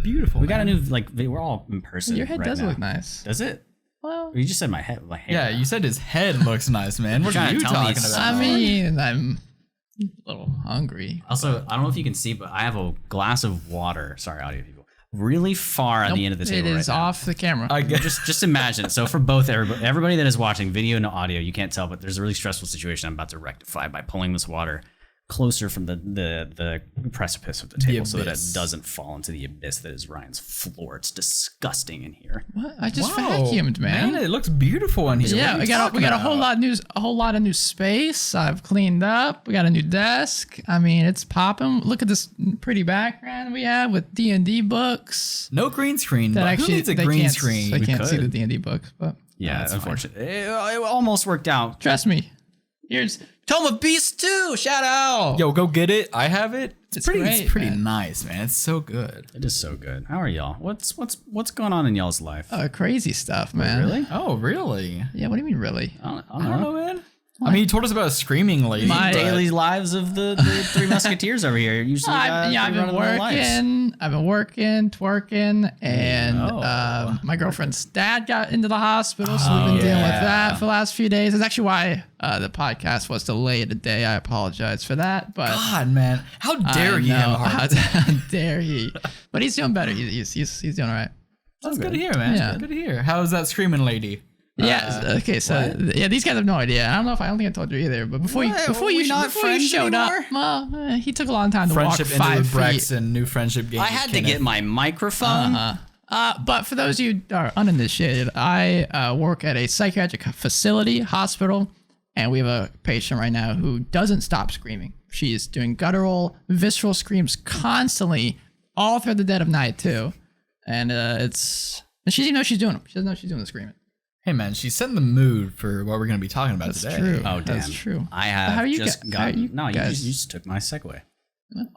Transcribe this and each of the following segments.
beautiful. We got a new we're all in person. Your head right does now. look nice. Does it? Well, You just said my head. My hair. Yeah, you said his head looks nice, man. What are trying you to tell me talking about? I mean, I'm a little hungry. Also, I don't know if you can see, but I have a glass of water. Sorry, audio people. Really far on the end of the table. It is right off the camera. I guess. Just imagine. So for both everybody that is watching, video no audio, you can't tell, but there's a really stressful situation I'm about to rectify by pulling this water closer from the precipice of the table so that it doesn't fall into the abyss that is Ryan's floor. It's disgusting in here. What? I just Whoa, vacuumed, man. It looks beautiful in here. Yeah, we got a whole lot of new space. I've cleaned up. We got a new desk. I mean, it's popping. Look at this pretty background we have with D&D books. No green screen. That But actually who needs a they green can't- screen? They We can't see could. the D&D books, but Yeah, that's unfortunately. It almost worked out. trust me. Here's Tome of Beast 2. Shout out. Yo, go get it. I have it. It's great, pretty man. nice, man. It's so good. It is so good. How are y'all? What's going on in y'all's life? Crazy stuff, man. Really? Oh, really? Yeah, what do you mean, really? I I don't know, man. I mean, he told us about a screaming lady. My- but- Daily lives of the Three Musketeers over here. Usually, I've been working, twerking, and my girlfriend's dad got into the hospital, so we've been dealing with that for the last few days. That's actually why the podcast was delayed a day. I apologize for that, but God, man, how dare he have a heart attack? How dare he? But he's doing better. He's doing all right. That's good to hear, man. Yeah. Good to hear. How's that screaming lady? Yeah. Okay. So yeah, these guys have no idea. I don't think I told you either. But before you showed up, well, he took a long time to Friendship walk 5 into the feet. Brex and new friendship game. I had to get my microphone. But for those of you who are uninitiated, I work at a psychiatric facility, hospital, and we have a patient right now who doesn't stop screaming. She is doing guttural, visceral screams constantly, all through the dead of night too. And and she doesn't know she's doing them. She doesn't know she's doing the screaming. Hey, man, she's setting the mood for what we're going to be talking about That's today. true. Oh, damn. That's true. I have How are you just how are gotten. you No, you guys? just took my segue.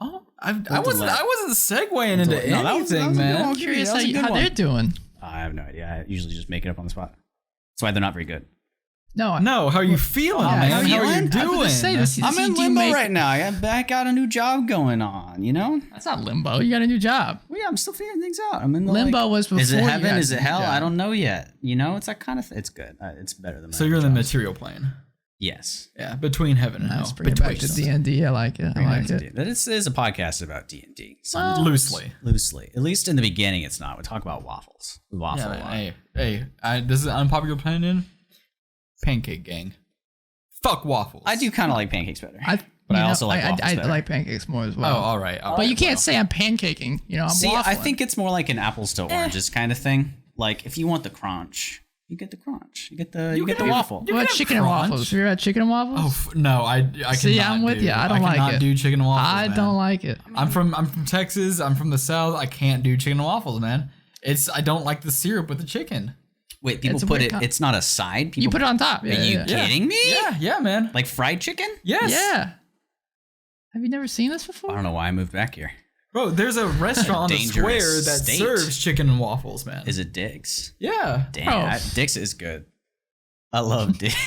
Oh, I wasn't segueing into No, that was- that anything, was a good man. one. I'm curious That was a good how one. they're doing. I have no idea. I usually just make it up on the spot. That's why they're not very good. No, how are you feeling, man? how How you are you feeling? I was gonna say doing? this. I'm in do you limbo make- right now. I got a new job going on, you know? That's not limbo. You got a new job. Well, yeah, I'm still figuring things out. I'm in the Limbo was before. Is it you heaven? got Is it a new hell? job. I don't know yet. You know, it's that kind of. It's good. It's better than. My So you're in the job. material plane. Yes. Yeah, between heaven and hell. Let's bring it back to D&D. I like it. I like it. That is a podcast about D&D. Loosely. Loosely. At least in the beginning, it's not. We talk about waffles. We waffle a lot. Hey, this is an unpopular opinion. Pancake gang. Fuck waffles. I do kind of like pancakes better. But I also like waffles I better. like pancakes more as Oh, well. all right. But you can't say I'm pancaking. You know, I'm See, waffling. I think it's more like an apples to oranges kind of thing. Like if you want the crunch, you get the crunch. You get the waffle. What about have chicken and crunch. waffles? You ever had chicken and waffles? Oh no, I cannot. See, I'm with you. I don't like cannot it. do chicken and waffles. I man. don't like it. I'm from Texas. I'm from the South. I can't do chicken and waffles, man. I don't like the syrup with the chicken. Wait, people It's a put weird it. It's not a side. People You put it on top. Are Yeah, you yeah. kidding me? Yeah, man. Like fried chicken? Yes. Yeah. Have you never seen this I before? don't know why I moved back here. Bro, there's a restaurant on the Dangerous square that state. serves chicken and waffles, man. Is it Dick's? Yeah. Damn, Oh. Dick's is good. I love Dick's.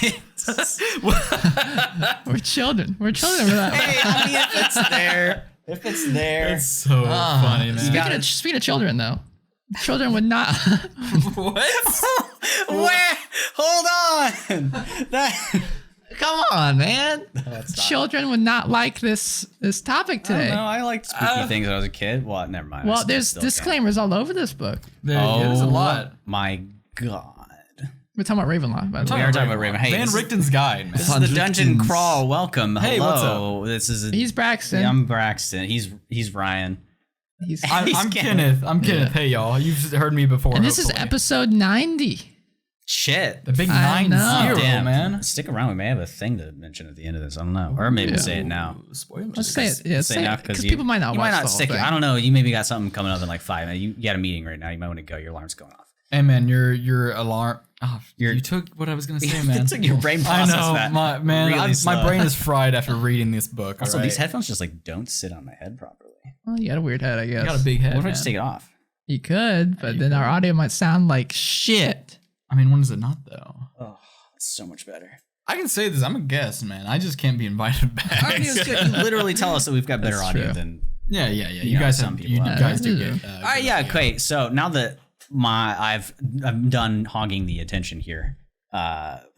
We're children. We're children for that. Hey, I mean, if it's there. It's so funny, man. Speaking of children, though, children would not. What? Wait, hold on. That. Come on, man. Children would not like this topic today. No, I liked spooky things when I was a kid. Well, never mind. Well, there's disclaimers all over this book. There's a lot. My God. We're talking about Ravenloft, by the We way. are talking about Raven. Hey, Van this is- Richten's guide, man. This is the dungeon crawl. Welcome. Hey, Hello. what's This is He's Braxton. Yeah, I'm Braxton. He's Ryan. He's, I'm Kenneth. I'm Kenneth. Hey, y'all. You've heard me before. and this is hopefully. episode 90. Shit. The big I 9-0, know. Damn, man. Stick around. We may have a thing to mention at the end of this. I don't know. Or maybe we'll say it now. Spoilers. Let's say it. Yeah, Say say now it. Because people might not you watch might not the whole stick it. thing. I don't know. You maybe got something coming up in like 5 minutes. You got a meeting right now. You might want to go. Your alarm's going off. Hey, man, your alarm. Oh, you took what I was gonna say, man. It took your brain I process know, that. my really slow. brain is fried after reading this book. Also, all right? these headphones just like don't sit on my head properly. Well, you got a weird head, I guess. You got a big head. What if I man. just take it off? You could, but then our audio might sound like shit. I mean, when is it not though? Oh, it's so much better. I can say this. I'm a guest, man. I just can't be invited back. You literally tell us that we've got better That's audio true. than Yeah. You know, guys some have, people you have guys that. do get. All right, yeah, okay. So now that I'm done hogging the attention here,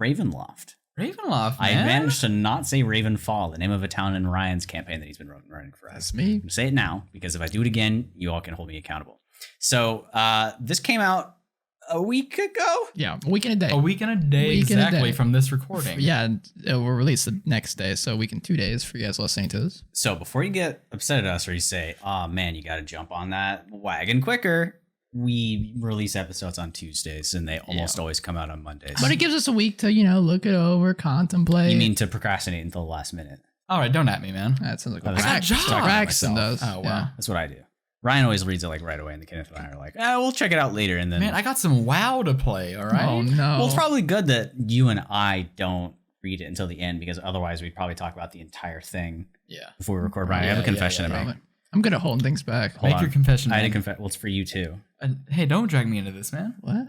Ravenloft. Ravenloft, I man. managed to not say Ravenfall, the name of a town in Ryan's campaign that he's been running for us. That's me. I'm gonna say it now because if I do it again, you all can hold me accountable. So this came out a week ago. Yeah, a week and a day. A week and a day Week and a exactly day. from this recording. Yeah, and it will release the next day, so a week and 2 days for you guys listening to this. So before you get upset at us or you say, "Oh man, you got to jump on that wagon quicker," we release episodes on Tuesdays, and they almost always come out on Mondays. But it gives us a week to, look it over, contemplate. You mean to procrastinate until the last minute? All right, don't at me, man. That sounds like I what was talking about Braxton does. Oh, wow. Yeah. That's what I do. Ryan always reads it like right away, and the Kenneth and I are like, we'll check it out later. And then, Man, I got some WoW to play. All right. Oh no. well, it's probably good that you and I don't read it until the end because otherwise we'd probably talk about the entire thing Yeah. before we record. Ryan, I have a Yeah, confession yeah, to yeah. make. I'm good at holding things back. Hold Make your on. confession. I had a man. confess. Well, it's for you too. Hey, don't drag me into this, man. What?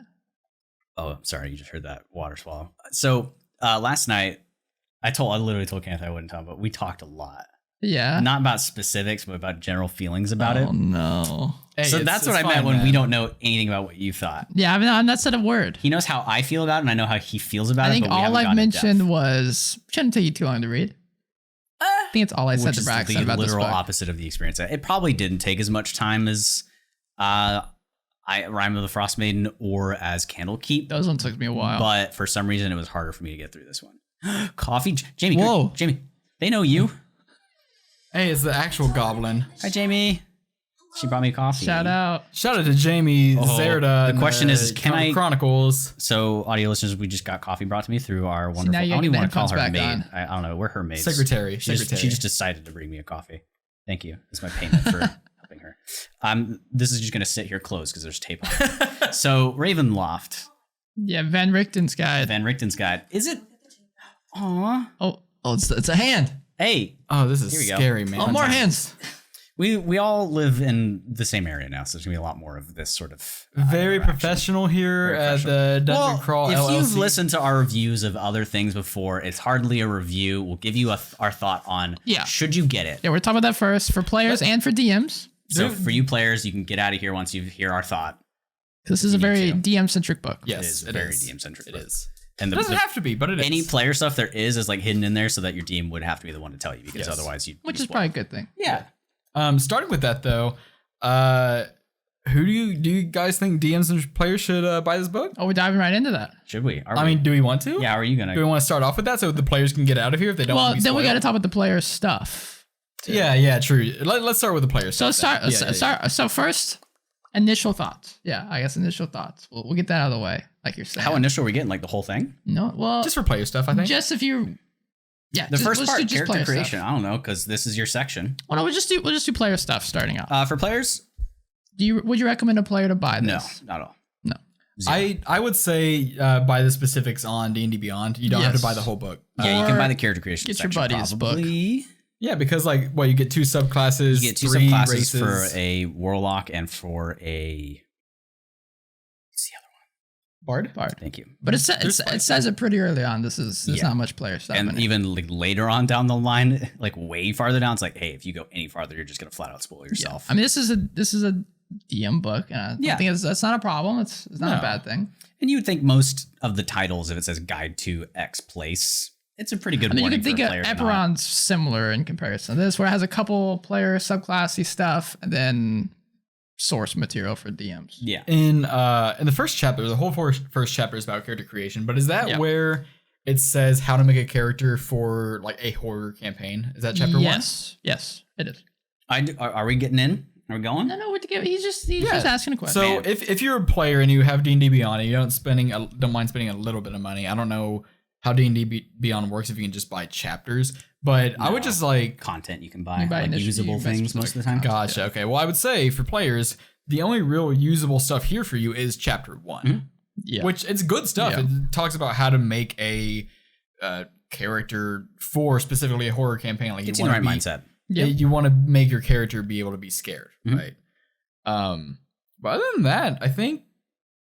Oh, sorry, you just heard that water swallow. So last night, I literally told Kenneth I wouldn't tell him, but we talked a lot. Yeah. Not about specifics, but about general feelings about Oh it. no. Hey, So that's what I meant fine, when we man. don't know anything about what you thought. Yeah, I've not said a word. He knows how I feel about it, and I know how he feels about I it. think but we all haven't I've gone in mentioned depth, shouldn't take you too long to read. I think it's all I said which to is Braxton the about this literal book. opposite of the experience. It probably didn't take as much time as Rime of the Frost Maiden or as Candlekeep, Those ones took me a while. but for some reason it was harder for me to get through this one. Coffee, Jamie. Whoa. Jamie, they know you. Hey, it's the actual goblin. Hi, Jamie. She brought me coffee. Shout out. Shout out to Jamie Zerda. The question is, can I- Chronicles? So, audio listeners, we just got coffee brought to me through our wonderful. now I you don't gotta even get want to the call her headphones maid. back I don't know. We're her maids. Secretary. She just decided to bring me a coffee. Thank you. It's my payment for helping her. This is just gonna sit here closed because there's tape on it. So Ravenloft, Yeah, Van Richten's guide. Van Richten's guide. Is it? Aw. Oh, it's a hand. Hey, Oh, this is Here we go. scary, man. Oh, more hands. we all live in the same area now, so there's gonna be a lot more of this sort of Very interaction. professional here Very at the Dungeon Well, Crawl if LLC. you've listened to our reviews of other things before, it's hardly a review. We'll give you our thought on should you get it. Yeah, we're talking about that first for players and for DMs. So for you players, you can get out of here once you hear our thought. This is a need very to. DM centric book. yes, It is it very is. DM-centric. It is. And It doesn't have to be, but it is. any player stuff there is like hidden in there so that your DM would have to be the one to tell you because Yes. otherwise you Which is probably a good thing. yeah. Starting with that though, who do you guys think DMs and players should buy this book? Oh, we're diving right into that. Should we? I mean, do we want to? yeah. Are you gonna? Do we want to start off with that so the players can get out of here if they don't? Well, want to be then we got to spoiled? talk about the player stuff. Yeah, true. Let's start with the players. So So first, initial thoughts. Yeah, I guess initial thoughts. We'll get that out of the way, like you're saying. How initial are we getting? Like the whole thing? No, well, Just for player stuff, I think. just if you, yeah, The first let's part, do just character player creation. Stuff. I don't know because this is your section. Well, no, we'll just do player stuff starting out. For players, Would you recommend a player to buy no, this? not at all. No. Zero. I would say buy the specifics on D&D Beyond. You don't have to Yes. buy the whole book. Yeah, you can Or buy the character creation. get your section, buddy's book. probably. Yeah, because you get 2 subclasses. You get 2 3 subclasses races. for a warlock and for a. What's the other Bard. Bard. one? Thank you. But it says it pretty early on. There's Yeah. not much player stuff. And in it. even like later on down the line, like way farther down, it's like, hey, if you go any farther, you're just gonna flat out spoil yourself. I mean, this is a DM book, and I don't think that's not a problem. It's not No. a bad thing. And you would think most of the titles, if it says guide to X place, it's a pretty good I mean, you warning can think for a of player. to not- Eperon's similar in comparison. This where it has a couple player subclassy stuff, and then source material for DMs. Yeah. In the first chapter, the whole first chapter is about character creation. But is that where it says how to make a character for like a horror campaign? Is that chapter 1? Yes, it is. Are we getting in? Are we going? No, what to give? He's just asking a question. So if you're a player and you have D&D Beyond and you don't mind spending a little bit of money, I don't know how D&D Beyond works if you can just buy chapters, but I would just like Content you can buy, You buy like initial- usable you buy things most of the time. Gotcha. Okay. Well, I would say for players, the only real usable stuff here for you is chapter 1, yeah, which it's good stuff. Yeah. It talks about how to make a character for specifically a horror campaign. Like It's in the right mindset. You want to make your character be able to be scared, Mhm. right? But other than that, I think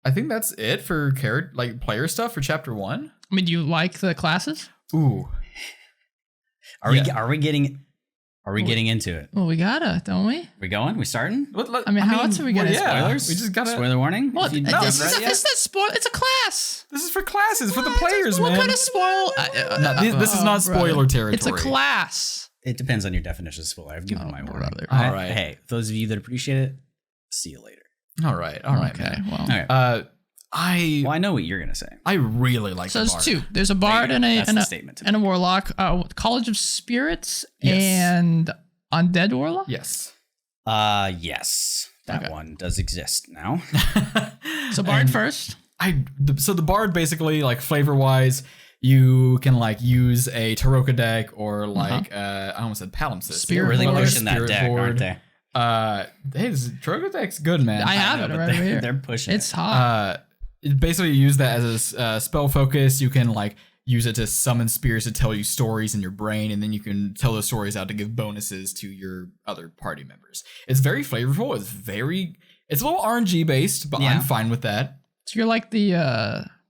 that's it for player stuff for chapter 1. I mean, do you like the classes? Ooh. Are we getting Are we getting into it? Well, we gotta, don't we? We going? We starting? I mean, how else are we gonna Spoilers? We just gotta. Spoiler warning? Well, If you- it's read it yet? not spoil. It's a class. This is for classes, for the players, man. What kind of spoil? This is not spoiler brother. territory. It's a class. It depends on your definition of spoiler. I've given my warning. brother. All right. Hey, those of you that appreciate it, see you later. All right. Okay. Man. Well, All right. Well, I know what you're gonna say. I really like. so the there's bard. two. There's a bard There you go. and That's the statement to a warlock. College of Spirits Yes. and Undead Warlock. Yes. Yes, that Okay. one does exist now. So bard first. So the bard basically, like, flavor wise, you can like use a Taroka deck or like I almost said palimpsest. Spirit Really board. pushing that Spirit deck, board. aren't they? Hey, this Taroka deck's good, man. I have it but right over here. They're pushing It's it. hot. Basically, you use that as a spell focus. You can like use it to summon spirits to tell you stories in your brain, and then you can tell those stories out to give bonuses to your other party members. It's very flavorful. It's a little RNG based, but Yeah. I'm fine with that. So you're like the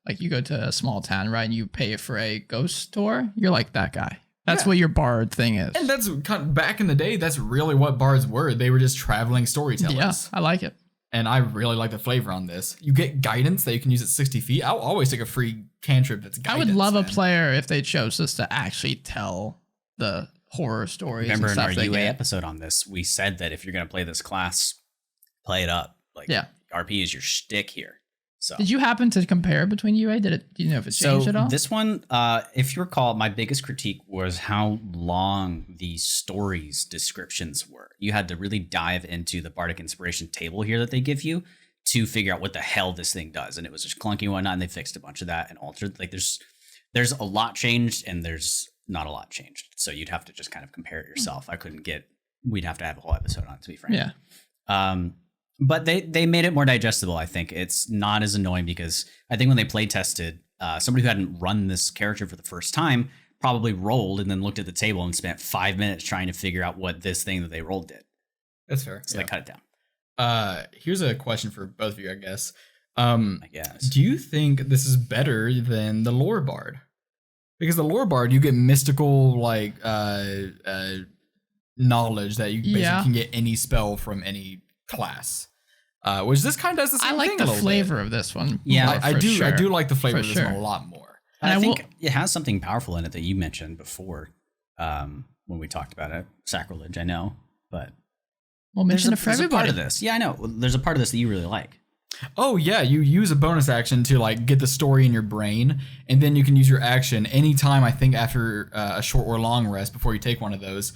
like you go to a small town, right? And you pay for a ghost tour. You're like that guy. That's Yeah. what your bard thing is. And that's kind of, back in the day, that's really what bards were. They were just traveling storytellers. Yeah, I like it. And I really like the flavor on this. You get guidance that you can use at 60 feet. I'll always take a free cantrip that's guidance. I would love man. a player if they chose us to actually tell the horror stories. Remember and in our stuff they UA get. episode on this, we said that if you're gonna play this class, play it up. Like Yeah. RP is your shtick here. So Did you happen to compare between UA? Do you know if it changed at all? this one, if you recall, my biggest critique was how long the stories descriptions were. You had to really dive into the Bardic Inspiration table here that they give you to figure out what the hell this thing does, and it was just clunky and whatnot. And they fixed a bunch of that and altered. Like there's a lot changed and there's not a lot changed. So you'd have to just kind of compare it yourself. We'd have to have a whole episode on it, to be frank. Yeah. But they made it more digestible. I think it's not as annoying because I think when they play tested, somebody who hadn't run this character for the first time probably rolled and then looked at the table and spent 5 minutes trying to figure out what this thing that they rolled did. That's fair. So they cut it down. Here's a question for both of you, I guess. I guess. Do you think this is better than the lore bard? Because the lore bard, you get mystical like knowledge that you basically can get any spell from any class. Which this kind of does the same I like thing the a little flavor bit. of this one. Yeah, more, I for do. sure. I do like the flavor For of this sure. one a lot more. And I And I think it has something powerful in it that you mentioned before when we talked about it. Sacrilege, I know, but We'll mention it for there's a part everybody. of this. Yeah, I know. There's a part of this that you really like. Oh yeah, you use a bonus action to like get the story in your brain, and then you can use your action anytime. I think after a short or long rest before you take one of those,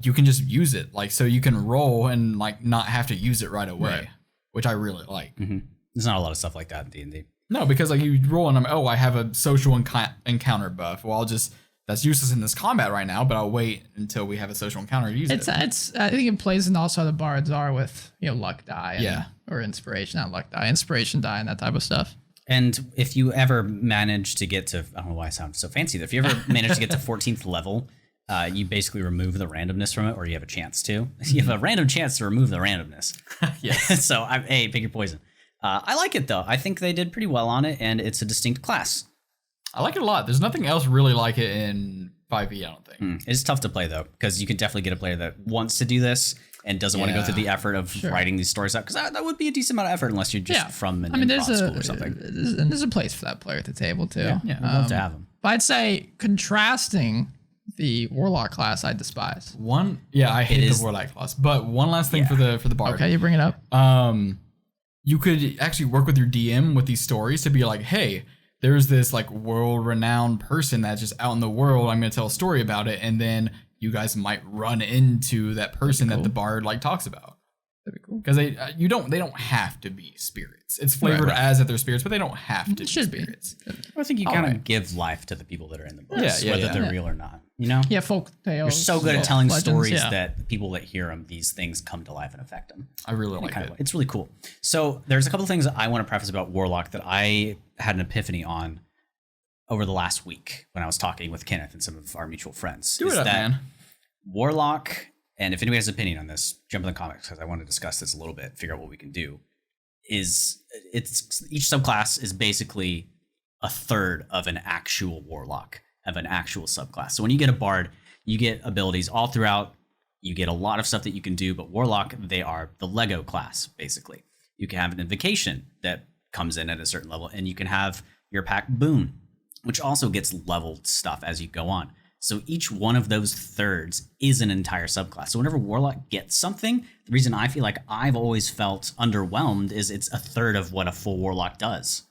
you can just use it. Like so, you can roll and like not have to use it right away, Right. which I really like. Mm-hmm. There's not a lot of stuff like that in D&D. No, because like you roll and I have a social encounter buff. Well, that's useless in this combat right now, but I'll wait until we have a social encounter to use it. It's I think it plays in also how the bards are with luck die or inspiration, not luck die, inspiration die and that type of stuff. And if you ever manage to get to, I don't know why I sound so fancy. If you ever manage to get to 14th level, you basically remove the randomness from it, or you have a chance to. You have a random chance to remove the randomness. Yes. So, hey, pick your poison. I like it, though. I think they did pretty well on it, and it's a distinct class. I like it a lot. There's nothing else really like it in 5e, I don't think. It's tough to play, though, because you could definitely get a player that wants to do this and doesn't want to go through the effort of writing these stories out, because that would be a decent amount of effort unless you're just from an improv school or something. There's a place for that player at the table, too. Yeah, I'd love to have them. But I'd say contrasting the Warlock class, I despise. I hate the Warlock class. But one last thing for the bard. Okay, you bring it up. You could actually work with your DM with these stories to be like, hey, there's this like world-renowned person that's just out in the world. I'm going to tell a story about it, and then you guys might run into that person that the bard like talks about. That'd be cool. Because they don't have to be spirits. It's flavored as if they're spirits, but they don't have to be should be. spirits. I think you kind of give life to the people that are in the books, Yeah, whether they're real or not. You know? Yeah, folk tales. You're so good at folk telling legends, stories yeah. that the people that hear them, these things come to life and affect them. I really like it. It's really cool. So there's a couple of things that I want to preface about Warlock that I had an epiphany on over the last week when I was talking with Kenneth and some of our mutual friends. Do it up, man. Warlock, and if anybody has an opinion on this, jump in the comments because I want to discuss this a little bit, figure out what we can do. It's each subclass is basically a third of an actual Warlock, of an actual subclass. So when you get a Bard, You get abilities all throughout. You get a lot of stuff that you can do, but Warlock, they are the Lego class, basically. You can have an invocation that comes in at a certain level, and you can have your pack boon, which also gets leveled stuff as you go on. So each one of those thirds is an entire subclass. So whenever Warlock gets something, the reason I feel like I've always felt underwhelmed is it's a third of what a full Warlock does.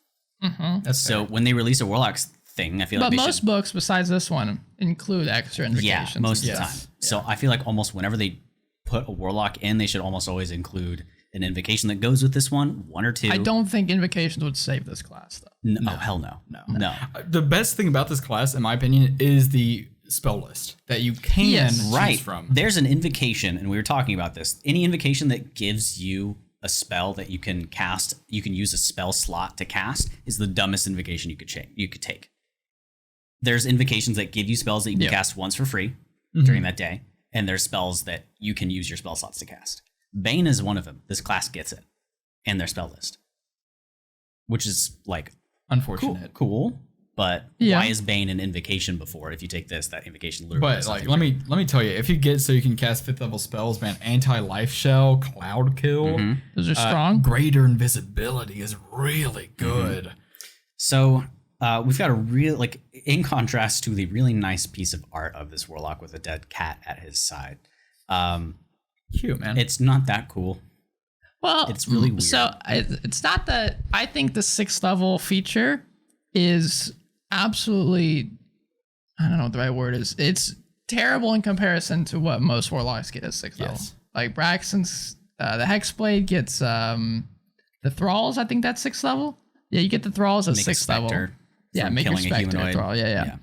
That's So fair. when they release a Warlock thing, I feel like But they most should, books besides this one include extra invocations. yeah, most of the Yes. time. So I feel like almost whenever they put a Warlock in, they should almost always include an invocation that goes with this one or two. I don't think invocations would save this class though. No, oh, hell no. No. The best thing about this class, in my opinion, is the spell list that you can Yes. choose Right. from. There's an invocation, and we were talking about this. Any invocation that gives you a spell that you can cast, you can use a spell slot to cast, is the dumbest invocation you could take. There's invocations that give you spells that you can cast once for free during that day, and there's spells that you can use your spell slots to cast. Bane is one of them. This class gets it in their spell list, which is like Unfortunate. cool. But Yeah. why is Bane an invocation before? If you take this, that invocation literally. But does like, nothing. let me tell you, if you get so you can cast 5th level spells, man, anti-life shell, cloud kill, Those are strong. greater invisibility is really good. So we've got a real, like, in contrast to the really nice piece of art of this Warlock with a dead cat at his side. Cute, man. It's not that cool. Well, it's really weird. So it's not that I think the 6th level feature is absolutely, I don't know what the right word is. It's terrible in comparison to what most Warlocks get at 6th level. Like Braxton's, the Hexblade gets the Thralls. I think that's 6th level. Yeah, you get the Thralls at Make a 6th level. specter Yeah, from make your killing a Spectre a humanoid. Thrall. Yeah.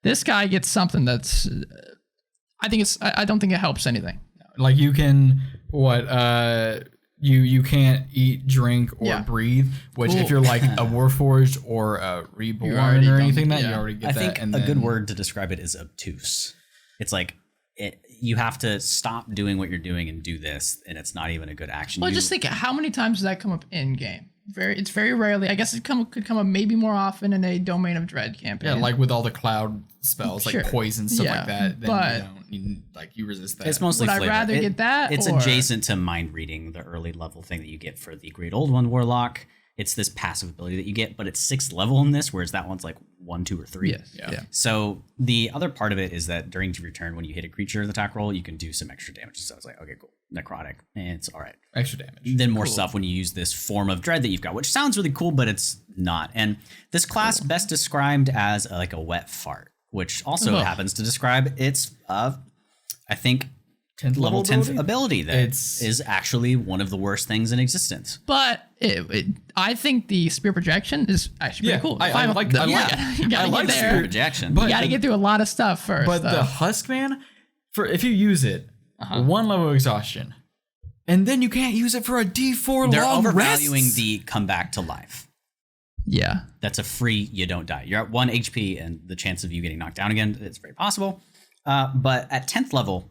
This guy gets something that's. I don't think it helps anything. Like you can you can't eat, drink, or breathe. Which if you're like a Warforged or a Reborn already or done- anything, that you yeah. already get I that. think And a good then- word to describe it is obtuse. It's like you have to stop doing what you're doing and do this, and it's not even a good action. Well, just think how many times does that come up in game? It's very rarely. I guess it could come up maybe more often in a Domain of Dread campaign. Yeah, like with all the cloud spells, Sure. like poison stuff Yeah, like that. Then but- you resist that. It's mostly Would I flavor. rather get that, It's or- adjacent to mind reading, the early level thing that you get for the Great Old One Warlock. It's this passive ability that you get, but it's 6th level in this, whereas that one's like 1, 2, or 3. Yes. Yeah. So the other part of it is that during your turn, when you hit a creature in the attack roll, you can do some extra damage. So I was like, okay, cool, necrotic, and it's all right. extra damage. Then more stuff when you use this form of dread that you've got, which sounds really cool, but it's not. And this class best described as like a wet fart, which also Ugh. happens to describe its, I think, 10th level 10th ability? ability that is actually one of the worst things in existence. But I think the spear projection is actually pretty cool. I like that. You gotta like get spear there. Rejection. But You gotta get through a lot of stuff first. But the husk, man, for if you use it, 1 level of exhaustion, and then you can't use it for a D4 They're long overvaluing rest. the come back to life. yeah. That's a free, you don't die. You're at 1 HP, and the chance of you getting knocked down again, it's very possible. But at 10th level,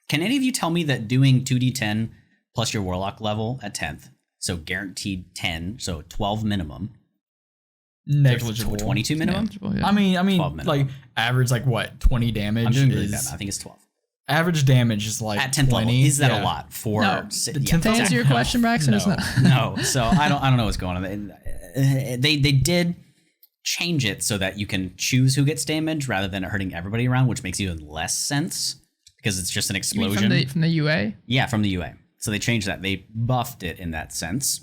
can any of you tell me that doing 2d10 plus your Warlock level at 10th, so guaranteed 10, so 12 minimum, Negligible. 22 minimum? Yeah. I mean, 12 minimum. like average, like what, 20 damage I'm doing really is bad. I think it's 12. average damage is like At 10th 20. level, is that Yeah. a lot for? No, yeah, the 10th To answer your question, Braxton, it's not. no, so I don't know what's going on. They did change it so that you can choose who gets damage rather than it hurting everybody around, which makes even less sense because it's just an You mean explosion. from the UA. Yeah, from the UA. So they changed that. They buffed it in that sense,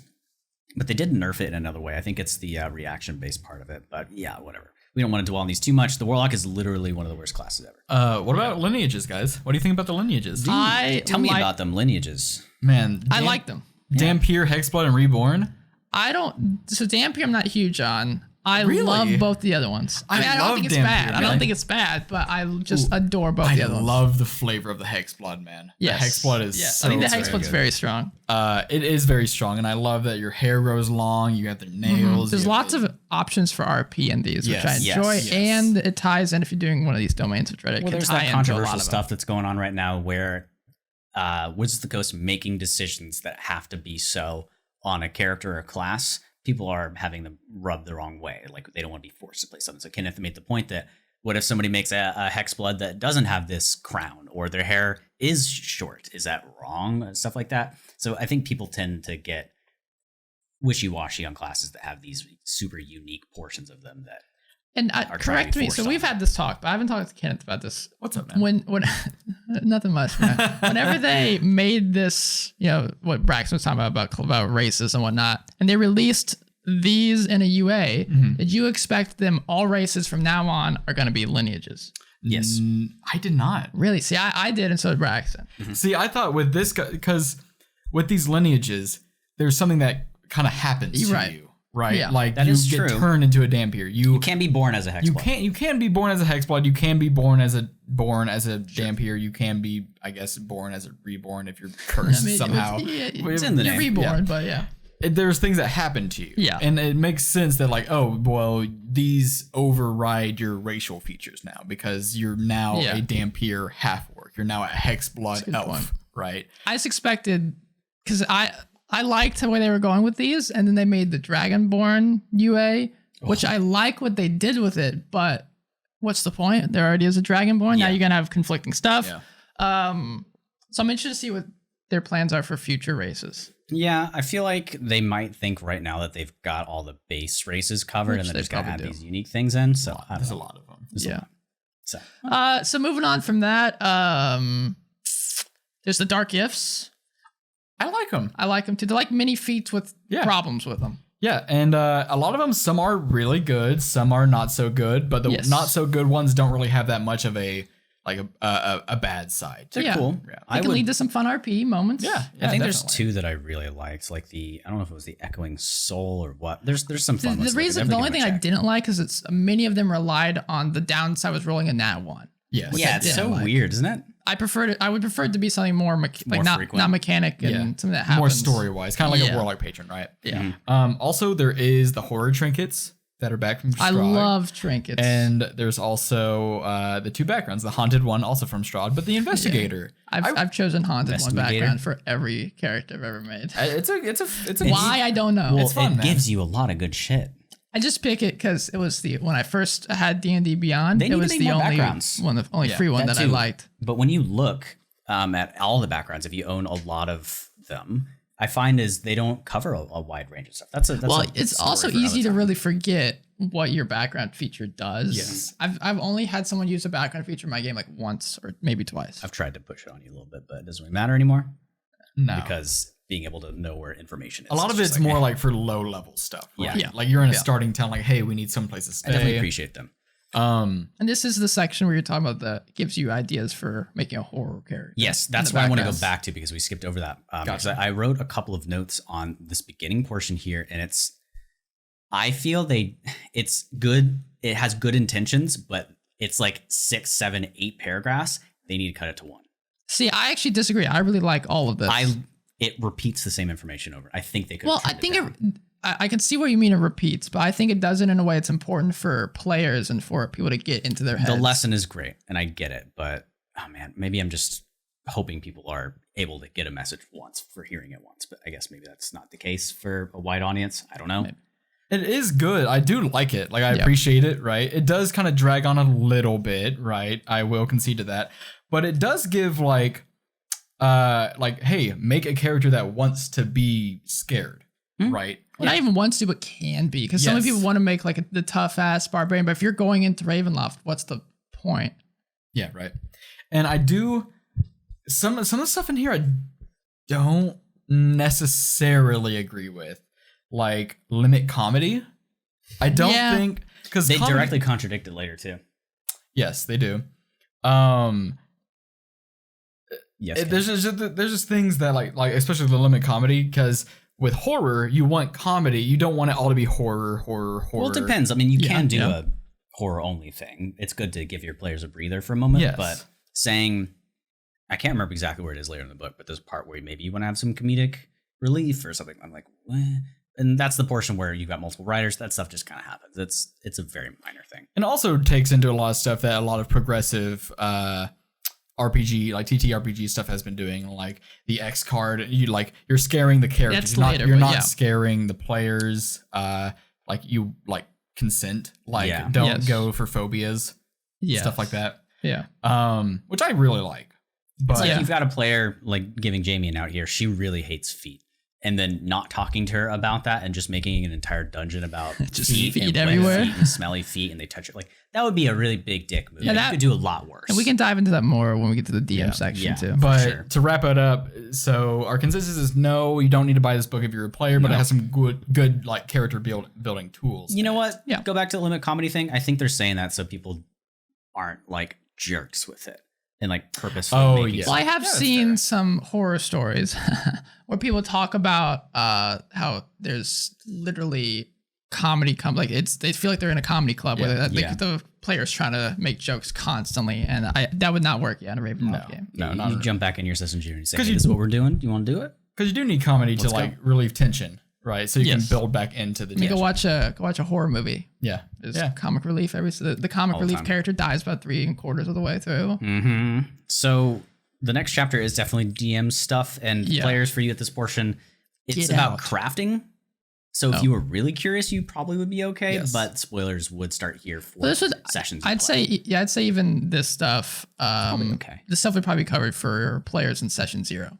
but they did nerf it in another way. I think it's the reaction-based part of it. But yeah, whatever. We don't want to dwell on these too much. The Warlock is literally one of the worst classes ever. What about lineages, guys? What do you think about the lineages? Tell me about them lineages. Man, I like them. Dampier, Hexblood, and Reborn. So Dampier I'm not huge on. I Really? love both the other ones. I mean, I don't love think it's Dampier, bad. I man. don't think it's bad, but I just adore both I the other ones. love the flavor of the Hexblood, man. Yes. The Hexblood is Yes. so I think the very Hexblood's good. very strong. It is very strong, and I love that your hair grows long. You have the nails. There's lots of options for RP in these, which I Yes. enjoy, Yes. and it ties in if you're doing one of these domains of Dread. It Well, can there's tie that into a lot controversial of them. stuff that's going on right now where Wizards of the Coast making decisions that have to be so on a character or class. People are having them rubbed the wrong way. Like they don't want to be forced to play something. So Kenneth made the point that What if somebody makes a hexblood that doesn't have this crown, or their hair is short? Is that wrong? Stuff like that. So I think people tend to get wishy-washy on classes that have these super unique portions of them that. And correct me. So we've had this talk, but I haven't talked to Kenneth about this. What's up, man? When nothing much, man. Whenever they made this, what Braxton was talking about races and whatnot, and they released these in a UA, did you expect them all races from now on are going to be lineages? Yes. I did not. Really? See, I did, and so did Braxton. See, I thought with this, because with these lineages, there's something that kind of happens to you. Right, Yeah. like That you is get true. turned into a Dhampir. You can't be born as a hexblood. You can be born as a hexblood. You can be born as a Dhampir. You can be, I guess, born as a reborn if you're cursed somehow. It's in the name. Reborn, but yeah. There's things that happen to you. Yeah. And it makes sense that like, oh, well, these override your racial features now because you're now a Dhampir half-orc. You're now a hexblood elf, point. right? I just expected, because I liked the way they were going with these, and then they made the Dragonborn UA, which I like what they did with it, but what's the point? There already is a Dragonborn. Now you're going to have conflicting stuff. Yeah. So I'm interested to see what their plans are for future races. Yeah, I feel like they might think right now that they've got all the base races covered, Which and then they just gonna add probably do. these unique things in. So I don't There's know. a lot of them. There's a lot. So So moving on from that, there's the Dark Gifts. I like them. I like them too. They're like mini feats with problems with them. Yeah, and a lot of them, some are really good, some are not so good, but the not so good ones don't really have that much of a bad side. they're cool. Yeah. They can lead to some fun RP moments. Yeah, I think there's definitely. two that I really liked, like I don't know if it was the Echoing Soul or what. There's some fun ones. The only thing I didn't like is it's many of them relied on the downside was rolling a nat one. Yes. Yeah, it's so weird, isn't it? I would prefer it to be something more not frequent. mechanic and something that happens more story wise, kind of like a Warlock patron, right? Yeah. Also, there is the horror trinkets that are back from Strahd. I love trinkets. And there's also the two backgrounds, the haunted one also from Strahd, but the investigator. I've chosen haunted one Investigator. background for every character I've ever made. It's a Why I don't know. Well, It's fun, it man. gives you a lot of good shit. I just pick it because it was when I first had D&D Beyond. They It need to was make the more only backgrounds. one, the only free one that I too. liked. But when you look at all the backgrounds, if you own a lot of them, I find is they don't cover a wide range of stuff. That's It's also easy to really forget what your background feature does. Yes. I've only had someone use a background feature in my game like once or maybe twice. I've tried to push it on you a little bit, but it doesn't really matter anymore no. because being able to know where information is. A lot of it's more like for low level stuff. Right? Yeah. Like you're in a starting town, like, hey, we need someplace to stay. I definitely appreciate them. And this is the section where you're talking about that gives you ideas for making a horror character. Yes, that's the what I want to go backgrounds. back to because we skipped over that. Because Gotcha. I wrote a couple of notes on this beginning portion here, and I feel it's good. It has good intentions, but it's like 6, 7, 8 paragraphs. They need to cut it to 1. See, I actually disagree. I really like all of this. It repeats the same information over. I think they could. Well, I think I can see what you mean it repeats, but I think it does it in a way it's important for players and for people to get into their heads. The lesson is great, and I get it, but oh man, maybe I'm just hoping people are able to get a message once for hearing it once. But I guess maybe that's not the case for a wide audience. I don't know. Maybe. It is good. I do like it. Like I appreciate it, right? It does kind of drag on a little bit, right? I will concede to that. But it does give like hey, make a character that wants to be scared, right? Well, not even wants to, but can be. Because so many people want to make like the tough ass barbarian, but if you're going into Ravenloft, what's the point? Yeah, right. And I do some of the stuff in here I don't necessarily agree with. Like limit comedy. I don't think because They directly contradict it later too. Yes, they do. Yes, There's just things that like especially the limit comedy, because with horror you want comedy, you don't want it all to be horror. Well, it depends. I mean, you can do a horror only thing. It's good to give your players a breather for a moment. Yes. But saying, I can't remember exactly where it is later in the book, but there's a part where maybe you want to have some comedic relief or something. I'm like, what? And that's the portion where you've got multiple writers. That stuff just kind of happens. It's a very minor thing. And also takes into a lot of stuff that a lot of progressive RPG, like TTRPG stuff has been doing, like the X card. You're scaring the characters. That's You're not later, scaring the players. Consent. Don't go for phobias. stuff like that. Yeah. Which I really like. But It's like you've got a player like giving Jamie an out here. She really hates feet. And then not talking to her about that and just making an entire dungeon about Just feet feet and wet everywhere. feet and smelly feet and they touch it. Like that would be a really big dick move. Yeah, You could do a lot worse. And we can dive into that more when we get to the DM section too. But sure. to wrap it up, so our consensus is no, you don't need to buy this book if you're a player, but it has some good like character building tools. You know what? Yeah. Go back to the limit comedy thing. I think they're saying that so people aren't like jerks with it and like purposefully making Well, I stuff. have that's seen fair. some horror stories where people talk about how there's literally comedy they feel like they're in a comedy club where the players trying to make jokes constantly, and that would not work in a Ravenloft game. No, you not jump back in your session and say, hey, you- this is what we're doing. Do you want to do it? because you do need comedy to like relieve tension, right? So you can Yes. build back into the You go tension. watch a horror movie. Yeah, There's comic relief. The comic All the relief time. character dies about 3/4 of the way through. Mm-hmm. So the next chapter is definitely DM stuff and Yeah. players for you at this portion. It's Get about out. crafting. So if you were really curious, you probably would be okay. Yes. But spoilers would start here for Well, this would sessions. you I'd play. say even this stuff. Probably okay. This stuff would probably be covered for players in session 0.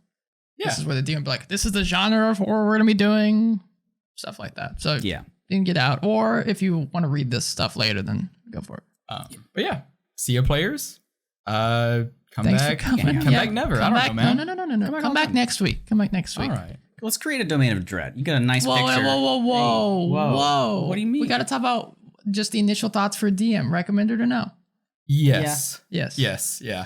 yeah. This is where the DM would be like, this is the genre of horror we're gonna be doing, stuff like that. So Yeah. you can get out, or if you want to read this stuff later, then go for it. But yeah, see you players. Come Thanks back. for coming. Come Yeah, back never. Come I back. don't know, man. No. Come back next week. Come back next week. All right. Let's create a domain of dread. You got a nice Whoa, picture. whoa. What do you mean? We got to talk about just the initial thoughts for DM. Recommended or no? Yes. Yes. Yes. Yeah.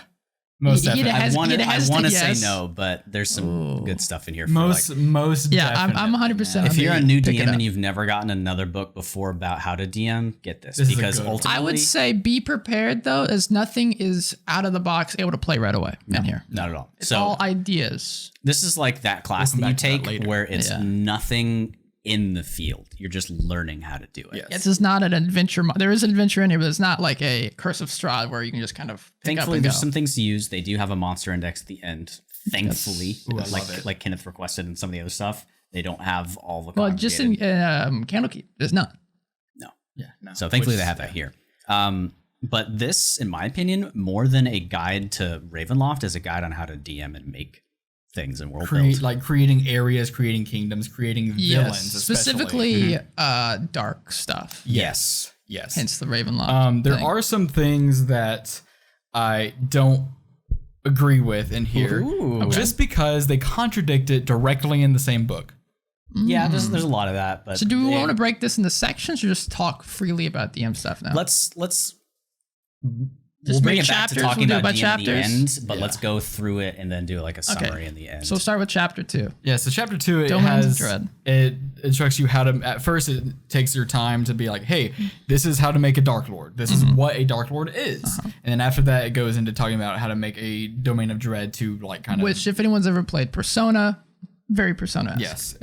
Most He- he definitely. has- I want to hesitate, say yes. no, but there's some good stuff in here. For most Yeah, definitely. I'm 100%. if on you're the a new pick it DM up. and you've never gotten another book before about how to DM, get this, This is a because good one. ultimately, I would say be prepared though, as nothing is out of the box able to play right away in here. not at all. It's So all ideas. this is like that class We'll come that you back to that take later. where it's Yeah. nothing in the field. You're just learning how to do it. Yes. This is not an adventure. There is an adventure in here, but it's not like a Curse of Strahd where you can just kind of pick Thankfully, up and there's go. some things to use. They do have a monster index at the end. Thankfully, Ooh, I love it. like Kenneth requested and some of the other stuff, they don't have all the. Well, just in Candlekeep, there's none. no. Yeah. No. So thankfully Which they is- have that here. But this, in my opinion, more than a guide to Ravenloft, is a guide on how to DM and make things and world build. Creating areas, creating kingdoms, creating villains, especially. specifically dark stuff. Yes. Yes. Hence the Ravenloft. There thing. are some things that I don't agree with in here, Ooh. just because they contradict it directly in the same book. Yeah, there's a lot of that. But So do we want to break this into sections or just talk freely about DM stuff now? let's Just we'll bring make it back to chapters, talking we'll do about it by DM at the chapters? end, but let's go through it and then do like a summary in the end. So we'll start with chapter 2. Yeah, so chapter 2, it Domains of has Dread. it instructs you how to. At first, it takes your time to be like, "Hey, this is how to make a Dark Lord. This is what a Dark Lord is." And then after that, it goes into talking about how to make a Domain of Dread to like kind of. Which, if anyone's ever played Persona, very Persona. Yes.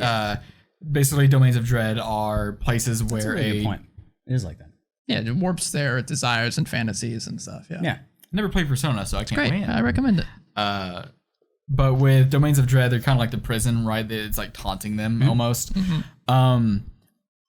Basically, Domains of Dread are places That's a where really good point. It is like that. Yeah, it warps their desires and fantasies and stuff. Yeah. Yeah. never played Persona, so I can't Great. win. I recommend it. But with Domains of Dread, they're kind of like the prison, right? It's like taunting them almost.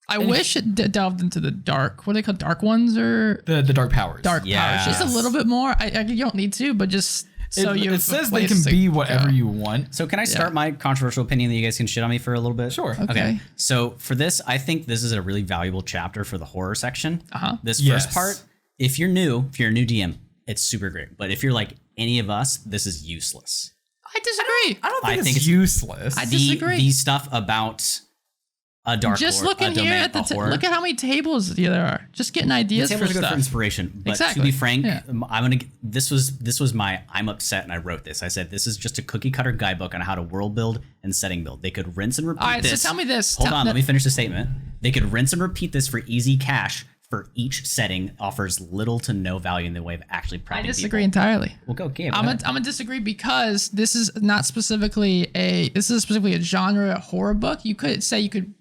I wish it delved into the dark. What do they call dark ones or The dark powers. dark powers? Just a little bit more. You don't need to, but just so you. It says they can be whatever you want. So can I start my controversial opinion that you guys can shit on me for a little bit? Sure. Okay. So for this, I think this is a really valuable chapter for the horror section. This Yes. first part, if you're a new DM, it's super great. But if you're like any of us, this is useless. I disagree. I don't I think think it's it's- useless. I disagree. The stuff about a dark Just lord, looking a here domain, at the a horror. look at how many tables there are. Just getting ideas for tables are good stuff. for inspiration. But Exactly. to be frank, Yeah. this was my I'm upset and I wrote this. I said this is just a cookie cutter guidebook on how to world build and setting build. They could rinse and repeat All right, this. so tell me this. Hold on, let me finish the statement. They could rinse and repeat this for easy cash for each setting, offers little to no value in the way of actually prepping I disagree people. entirely. Well, go, Gabe. I'm gonna disagree because this is specifically a genre horror book. You could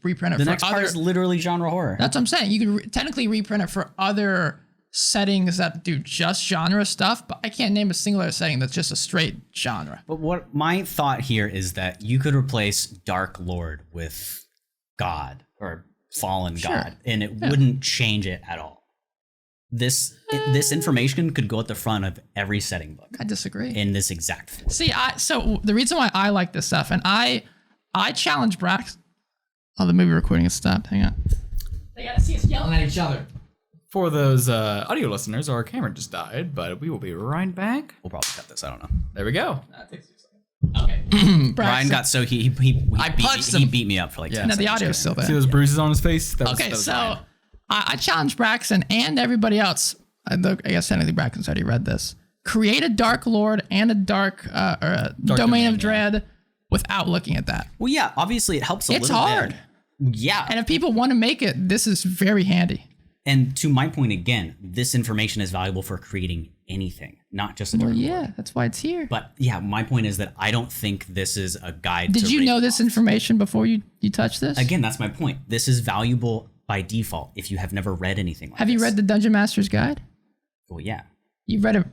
reprint it the for next other. part is literally genre horror. That's what I'm saying. You could technically reprint it for other settings that do just genre stuff, but I can't name a singular setting that's just a straight genre. But what my thought here is that you could replace Dark Lord with God or Fallen God, and it wouldn't change it at all. This information could go at the front of every setting book I disagree. in this exact form. See, so the reason why I like this stuff, and I challenge Brax. Oh, the movie recording has stopped. Hang on. They gotta see us yelling at each other. For those audio listeners, our camera just died, but we will be right back. We'll probably cut this. I don't know. There we go. Okay. Brian got so he punched he him. beat me up for like 10 No, the seconds. audio's still there. See those bruises on his face? That Okay, was so Ryan. I challenge Braxton and everybody else. I guess technically Braxton's already read this. Create a Dark Lord and a Dark Domain of Dread without looking at that. Well, yeah, obviously it helps a It's little hard. bit. Yeah. And if people want to make it, this is very handy. And to my point again, this information is valuable for creating anything, not just a Dark Well, Lord. yeah, that's why it's here. But yeah, my point is that I don't think this is a guide Did to you know this Ravenloft. information before you touched this? Again, that's my point. This is valuable by default if you have never read anything like this. Have you read the Dungeon Master's Guide? Well, yeah. You read a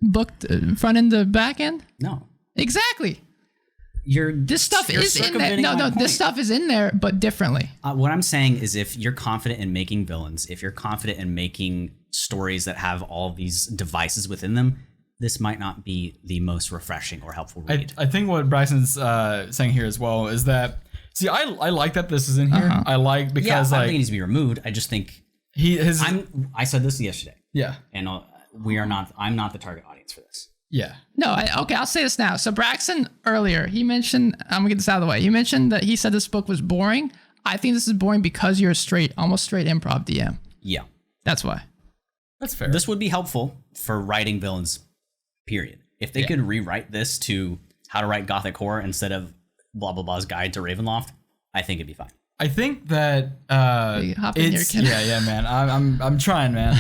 book front end to back end? No. Exactly. You're This stuff you're is in there. circumventing No, my no, point. this stuff is in there, but differently. What I'm saying is if you're confident in making villains, if you're confident in making stories that have all these devices within them, this might not be the most refreshing or helpful read. I think what Braxton's saying here as well is that, see, I like that this is in here. I like yeah, because I don't like think it needs to be removed. I just think I said this yesterday, yeah, and I'm not the target audience for this. yeah. No, okay, I'll say this now. So Braxton earlier, he mentioned, I'm gonna get this out of the way. He mentioned that he said this book was boring. I think this is boring because you're almost straight improv DM. Yeah, That's why. That's fair. this would be helpful for writing villains. Period. If they could rewrite this to how to write Gothic horror instead of blah blah blah's guide to Ravenloft, I think it'd be fine. I think that Hey, hop in here, it's kid. yeah, man. I'm trying, man.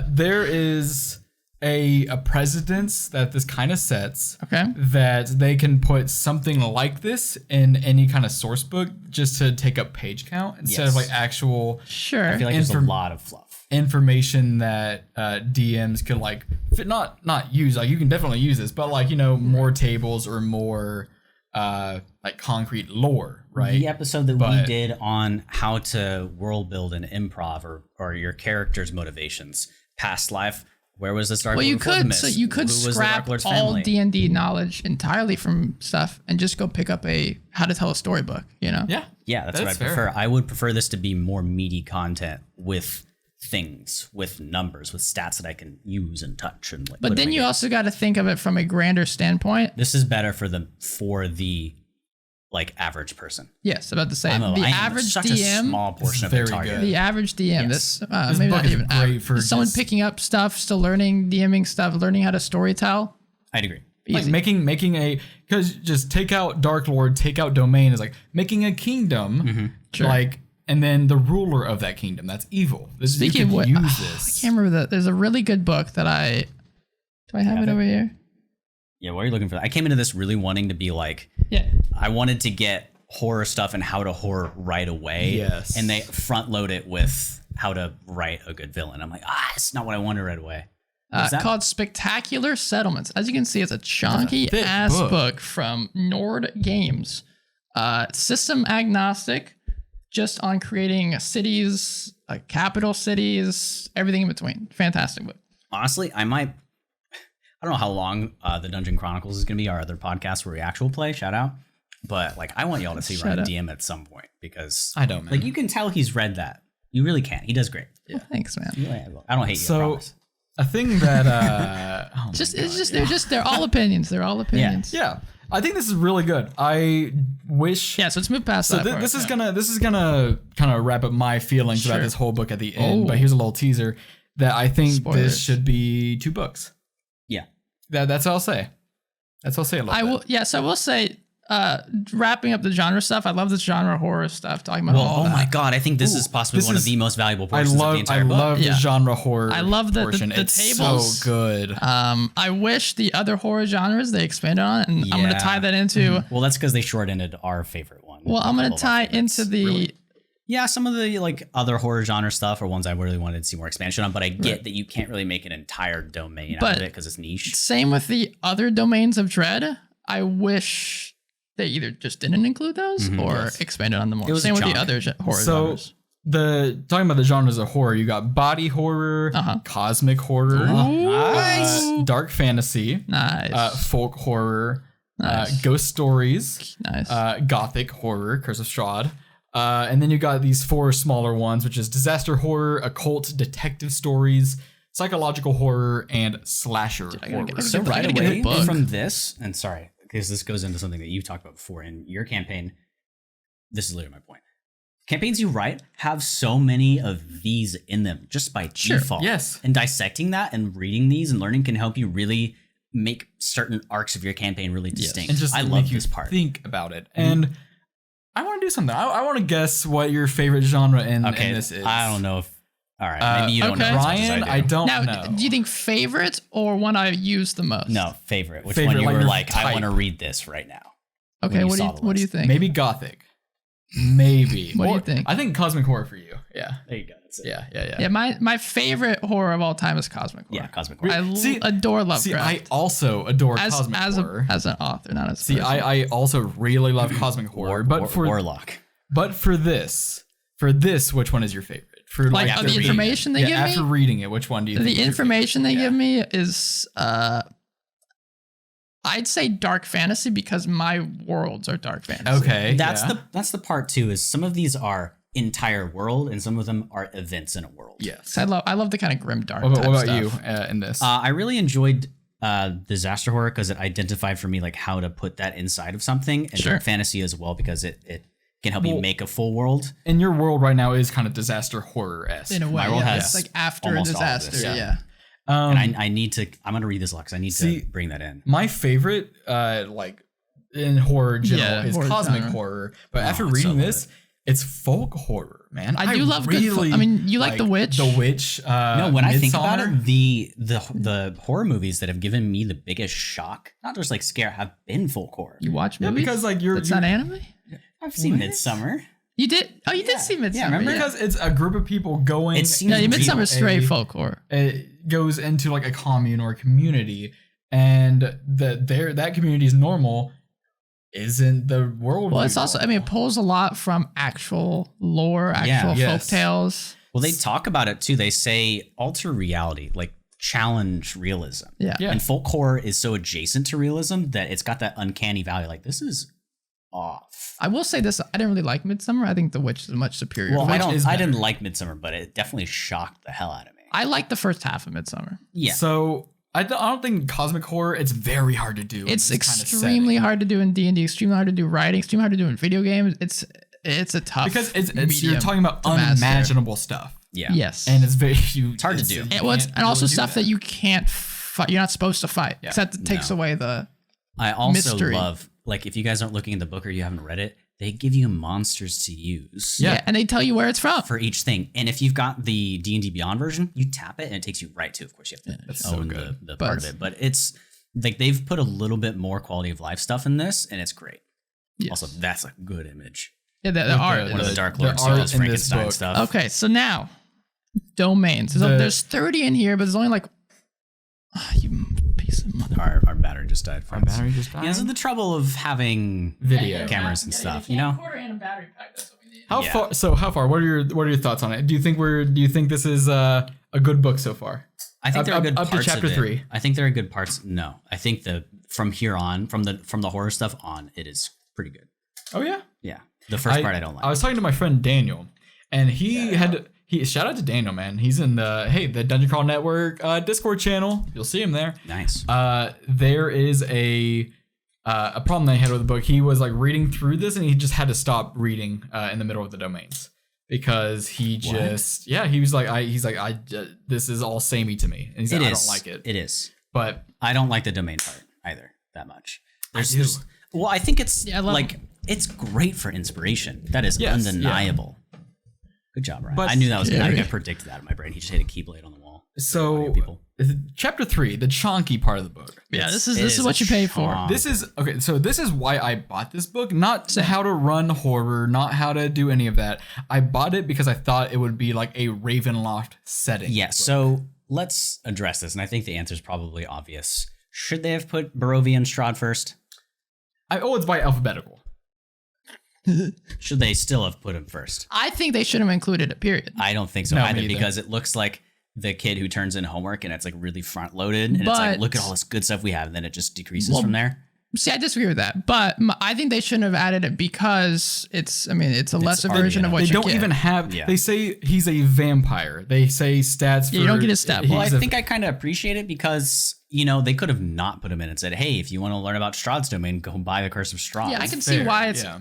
There is a precedence that this kind of sets. Okay. That they can put something like this in any kind of source book just to take up page count instead of Yes. like actual Sure. I feel like there's a lot of fluff. information that DMs could like not use. Like you can definitely use this, but like more tables or more like concrete lore, right? The episode that we But- did on how to world build and improv or your character's motivations, past life. Where was this Dark Well, Lord you before the could mist? so you could Who was the scrap Dark Lord's all family? D&D knowledge entirely from stuff and just go pick up a how to tell a storybook, Yeah. Yeah, that's what I fair. prefer. I would prefer this to be more meaty content with things, with numbers, with stats that I can use and touch and like. But put in then my you game. also got to think of it from a grander standpoint. This is better for the like average person. Yes, about to say I the am average such a DM. small portion of very the target. good. The average DM, Yes. this This maybe book not is even great average. for Someone just- picking up stuff, still learning DMing stuff, learning how to storytell. I'd agree. Like Easy. making a, because just take out Dark Lord, take out Domain is like making a kingdom, Sure. like, and then the ruler of that kingdom. That's evil. This Speaking you of can what, use I this. can't remember that. There's a really good book that do I have it over here? Yeah, what are you looking for? I came into this really wanting to be like, Yeah. I wanted to get horror stuff and how to horror right away. Yes. And they front load it with how to write a good villain. I'm like, it's not what I wanted right away. What's that? Called Spectacular Settlements. As you can see, it's a chunky thick ass book. book from Nord Games. System agnostic, just on creating cities, capital cities, everything in between. Fantastic book. Honestly, I don't know how long the Dungeon Chronicles is going to be, our other podcast where we actual play. Shout out. But like, I want y'all to see Shout Ryan out. DM at some point because I don't, man. like you can tell he's read that. You really can. He does great. Yeah. Thanks, man. I don't hate you. I So promise. a thing that oh my They're all opinions. They're all opinions. yeah, I think this is really good. I wish. Yeah, so let's move past So that. part. this is gonna kind of wrap up my feelings about Sure. this whole book at the end. Oh. But here's a little teaser that I think Spoilers. this should be 2 books. Yeah. That's all I'll say. That's all I'll say a little I bit. will. Yeah, so I will say, wrapping up the genre stuff. I love this genre horror stuff. Talking about all Oh that. my god, I think this Ooh, is possibly this one is- of the most valuable I portions of the love entire book. Yeah. the genre horror. I love the portion. the It's tables. so good. I wish the other horror genres they expanded on, and I'm going Yeah. to tie that into. Well, that's because they short-ended our favorite one. Well, I'm A going couple to of our tie favorites. into the. Yeah, some of the like other horror genre stuff are ones I really wanted to see more expansion on, but I get that you can't really make an entire domain out But- of it because it's niche. Same with the other domains of dread. I wish they either just didn't include those or expanded on them more. It was Same a with the chunk. other horror So- genres. talking about the genres of horror, you got body horror, cosmic horror, Nice. dark fantasy, Nice. folk horror, Nice. ghost stories, Nice. gothic horror, Curse of Strahd. And then you got these 4 smaller ones, which is disaster horror, occult, detective stories, psychological horror, and slasher horror. So I right gotta get a away book. from this, and sorry, because this goes into something that you talked about before in your campaign. This is literally my point. Campaigns you write have so many of these in them just by default. Yes. And dissecting that and reading these and learning can help you really make certain arcs of your campaign really distinct. And just I make love you this part. think about it. And I want to do something. I want to guess what your favorite genre in this is. I don't know if. All right, maybe you don't know as much as Ryan, I do. don't Now, know. do you think favorites or one I use the most? No, favorite. Which Favorite, one you like were your like, I type. want to read this right now. Okay, when you what saw the do you list. think? Maybe gothic. Maybe. What do you Or- think? I think cosmic horror for you. Yeah. There you go. That's it. Yeah. Yeah, my favorite horror of all time is cosmic horror. Yeah, cosmic horror. I See- adore Lovecraft. See, I also adore as cosmic horror. as an author, not as a See, person. I also really love cosmic horror, but for Warlock. this, which one is your favorite? For like after of the reading information it. they give after me. reading it, which one do you think? The is your information favorite? they give me is I'd say dark fantasy because my worlds are dark fantasy. Okay. That's the part too. Is some of these are entire world and some of them are events in a world. Yes. So I love the kind of grim dark. What type about stuff. you in this? I really enjoyed disaster horror because it identified for me like how to put that inside of something, and Sure. dark fantasy as well because it can help you Well, make a full world. And your world right now is kind of disaster horror-esque. In a way, My world yeah. has It's like after a almost all of disaster. this, Yeah. And I need to. I'm gonna read this a lot because I need See, to bring that in. My favorite, like in horror general, Yeah, is horror cosmic genre. horror. But after I so reading love this, it. it's folk horror, man. I do love good really I mean, you like The Witch? The Witch. No, when I think about Midsommar. it, the horror movies that have given me the biggest shock, not just like scare, have been folk horror. You watch Yeah, movies? because like you're It's not anime? I've seen What? Midsummer. You did? Oh, you did see Midsummer. remember? because it's a group of people going. It seems Yeah, real. Midsummer's straight A- folk horror. It goes into like a commune or a community, and that community's normal isn't the world. Well, we it's also, I know. mean, it pulls a lot from actual lore, actual yes. folk tales. Well, they talk about it too. They say alter reality, like challenge realism. Yeah. Yeah. And folk horror is so adjacent to realism that it's got that uncanny value. Like this is off. I will say this: I didn't really like Midsummer. I think The Witch is much superior. Well, Which is I didn't better? like Midsummer, but it definitely shocked the hell out of me. I liked the first half of Midsummer. Yeah. So I don't think cosmic horror. It's very hard to do. in It's this kind of extremely setting. hard to do in D&D. Extremely hard to do writing. Extremely hard to do in video games. It's a tough because it's you're medium talking about to master. unimaginable stuff, yeah. Yes, and it's very it's hard to do. and also stuff that you can't fight. You're not supposed to fight. Yeah. Except it takes No. away the. I also mystery. love, like, if you guys aren't looking in the book or you haven't read it, they give you monsters to use. Yeah. And they tell you where it's from. For each thing, and if you've got the D&D Beyond version, you tap it and it takes you right to. Of course, you have to That's so own good. the part of But- it, but it's like they've put a little bit more quality of life stuff in this, and it's great. Yes. Also, that's a good image. Yeah, the With art. the- One of the is- Dark the Lords, art all in this this Frankenstein book. stuff. Okay, so now domains. There's 30 in here, but there's only like. You piece of mother. Our battery just died. Our friends. battery just died. Yeah, this is the trouble of having Video. cameras and stuff. You know, and a battery pack. That's what we need. How Yeah. far? So how far? What are your thoughts on it? Do you think this is a good book so far? I think there are good up to parts chapter of it. 3. I think there are good parts. No, I think from here on, from the horror stuff on, it is pretty good. Oh yeah. Yeah, the first part I don't like. I was talking to my friend Daniel, and he shout out to Daniel, man. He's in the Dungeon Crawl Network Discord channel. You'll see him there. Nice. There is a problem that he had with the book. He was like reading through this, and he just had to stop reading in the middle of the domains because he just he was like this is all samey to me, and he's like, I don't like it. It is. But I don't like the domain part either that much. do. Well, I think it's Yeah, I love like it's great for inspiration. That is Yes, undeniable. Good job, Ryan. But- I knew that was good. I Scary. predicted that in my brain. He just hit a keyblade on the wall. so People. chapter 3, the chonky part of the book. Yeah, this It is what you pay for. chonk. This is okay. So this is why I bought this book, not how to run horror, not how to do any of that. I bought it because I thought it would be like a Ravenloft setting. Yeah, so let's address this, and I think the answer is probably obvious. Should they have put Barovia and Strahd first? It's by alphabetical. Should they still have put him first? I think they should have included it, period. I don't think so No, me either, either. because it looks like the kid who turns in homework and it's like really front loaded, and it's like, But- look at all this good stuff we have, and then it just decreases from there. See, I disagree with that, but I think they shouldn't have added it because it's a lesser already version of enough. what They you don't get. even have. Yeah. They say he's a vampire. They say stats. For, you don't get his stat he's Well, I block. a- think I kind of appreciate it because, you know, they could have not put him in and said, hey, if you want to learn about Strahd's domain, go buy the Curse of Strahd. Yeah, I can see fair, why it's. yeah.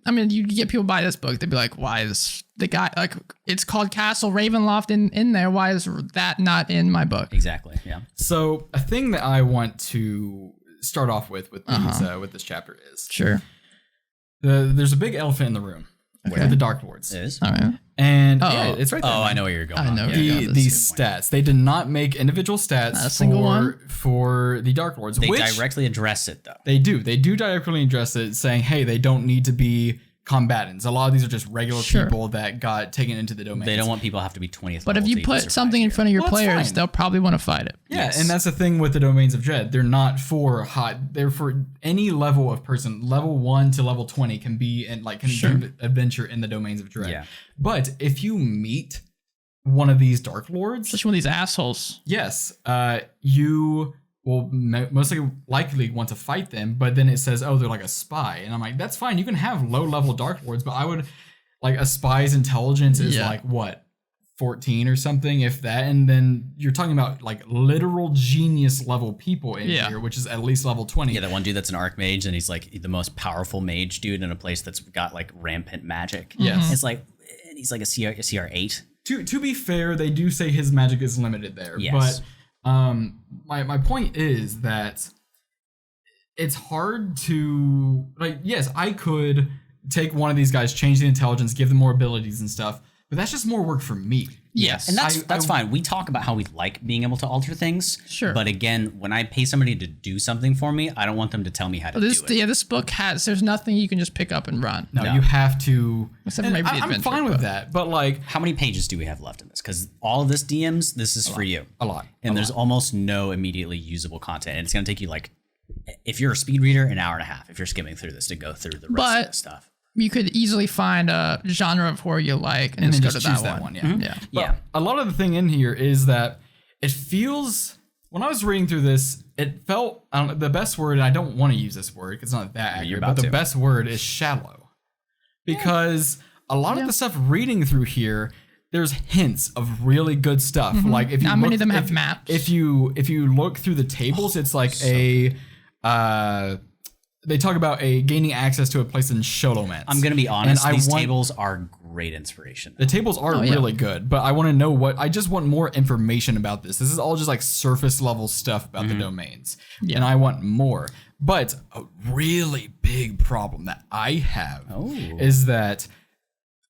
I mean, you get people buy this book, they'd be like, "Why is the guy like? It's called Castle Ravenloft in there. Why is that not in my book?" Exactly, yeah. So a thing that I want to start off with these, with this chapter is Sure. there's a big elephant in the room with the Dark Lords, It is? All right. and Oh. yeah, it's right there. Oh, I know where you're going. I know on. where you're Yeah. going. These stats. They did not make individual stats Not a single one? for the Dark Lords. They which directly address it, though. They do directly address it, saying, "Hey, they don't need to be combatants. A lot of these are just regular Sure. people that got taken into the domain. They don't want people to have to be 20th But if level you to even put survive something in here. front of your Well, that's players, fine. they'll probably want to fight it. Yeah, Yes. and that's the thing with the domains of dread. They're not for hot. They're for any level of person. Level 1 to level 20 can be in do adventure in the domains of dread. Yeah. But if you meet one of these Dark Lords, Especially one of these assholes. yes, you will most likely want to fight them. But then it says, "Oh, they're like a spy," and I'm like, "That's fine. You can have low level Dark Lords, but I would like a spy's intelligence is Yeah. like what 14 or something, if that, and then you're talking about like literal genius level people in Yeah. here, which is at least level 20. Yeah, that one dude that's an archmage, and he's like the most powerful mage dude in a place that's got like rampant magic. Yes. It's like, and he's like a CR 8. To be fair, they do say his magic is limited there, Yes. but my point is that it's hard to like. Yes, I could take one of these guys, change the intelligence, give them more abilities and stuff, but that's just more work for me. Yes. And that's fine. We talk about how we like being able to alter things. Sure. But again, when I pay somebody to do something for me, I don't want them to tell me how to do it. This book there's nothing you can just pick up and run. No, you have to. Except and maybe the I'm adventure, fine with but- that, but like How many pages do we have left in this? Because all of this DMs, this is for you. a lot. And there's almost no immediately usable content. And it's going to take you like, if you're a speed reader, an hour and a half. If you're skimming through this to go through the rest But- of the stuff. You could easily find a genre of horror you like and, And just then go just to choose that that one. one, yeah. Yeah. But Yeah. a lot of the thing in here is that it feels, when I was reading through this, it felt, I don't know, the best word, and I don't want to use this word because it's not that accurate, about but the to. best word is shallow. Because a lot of the stuff reading through here, there's hints of really good stuff. Like if you Not many look- of them have if- maps. If you look through the tables, it's like they talk about gaining access to a place in Sholomance. I'm going to be honest, And I these want- tables are great inspiration. The tables are yeah. really good, but I want to know I just want more information about this. This is all just like surface level stuff about the domains. And I want more. But a really big problem that I have is that